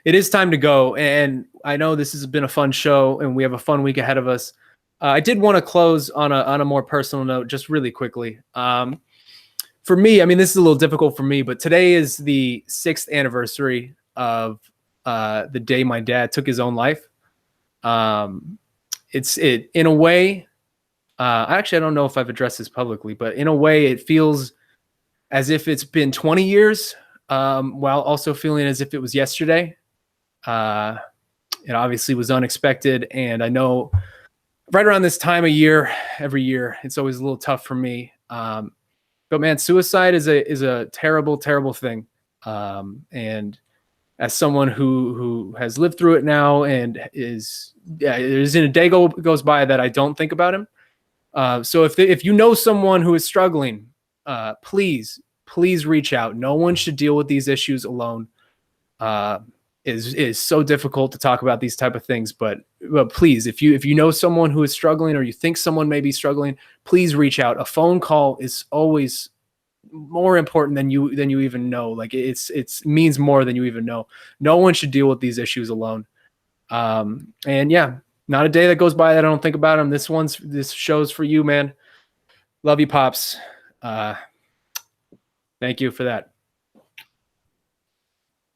it is time to go. And I know this has been a fun show, and we have a fun week ahead of us. I did want to close on a more personal note, just really quickly. For me, I mean, this is a little difficult for me, but today is the 6th anniversary of the day my dad took his own life. It in a way, actually, I don't know if I've addressed this publicly, but in a way it feels as if it's been 20 years, while also feeling as if it was yesterday. It obviously was unexpected. And I know right around this time of year, every year, it's always a little tough for me. But man, suicide is a terrible, terrible thing. And as someone who has lived through it now and there's in a day goes by that I don't think about him. So if you know someone who is struggling, please reach out. No one should deal with these issues alone. Is so difficult to talk about these type of things, but please, if you know someone who is struggling or you think someone may be struggling, please reach out. A phone call is always more important than you even know. Like it's means more than you even know. No one should deal with these issues alone. And yeah, not a day that goes by that I don't think about them. This show's for you, man. Love you, Pops. Thank you for that.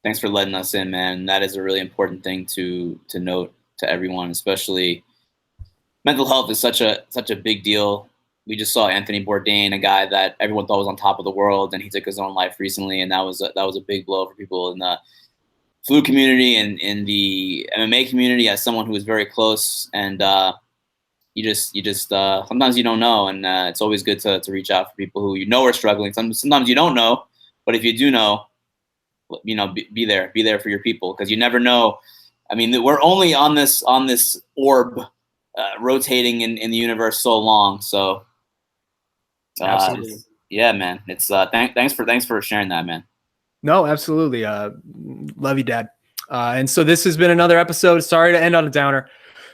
Thanks for letting us in, man. That is a really important thing to note to everyone, especially mental health is such a big deal. We just saw Anthony Bourdain, a guy that everyone thought was on top of the world, and he took his own life recently, and that was a big blow for people in the food community and in the MMA community. As someone who is very close, and you just sometimes you don't know, and it's always good to reach out for people who you know are struggling. Sometimes you don't know, but if you do know, be there for your people, because you never know. I mean, we're only on this orb rotating in the universe so long. So absolutely. Yeah, man. It's thanks for sharing that, man. No, absolutely. Love you, Dad. And so this has been another episode. Sorry to end on a downer,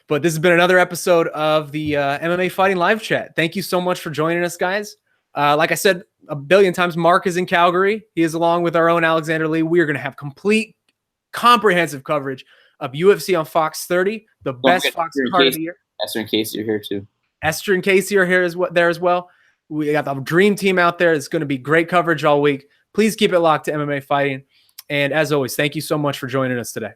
but this has been another episode of the MMA Fighting Live Chat. Thank you so much for joining us, guys. Like I said a billion times, Marc is in Calgary. He is along with our own Alexander Lee. We are going to have complete, comprehensive coverage of UFC on Fox 30, the best Fox card of the year. Esther and Casey are here too. Esther and Casey are here there as well. We got the dream team out there. It's going to be great coverage all week. Please keep it locked to MMA Fighting. And as always, thank you so much for joining us today.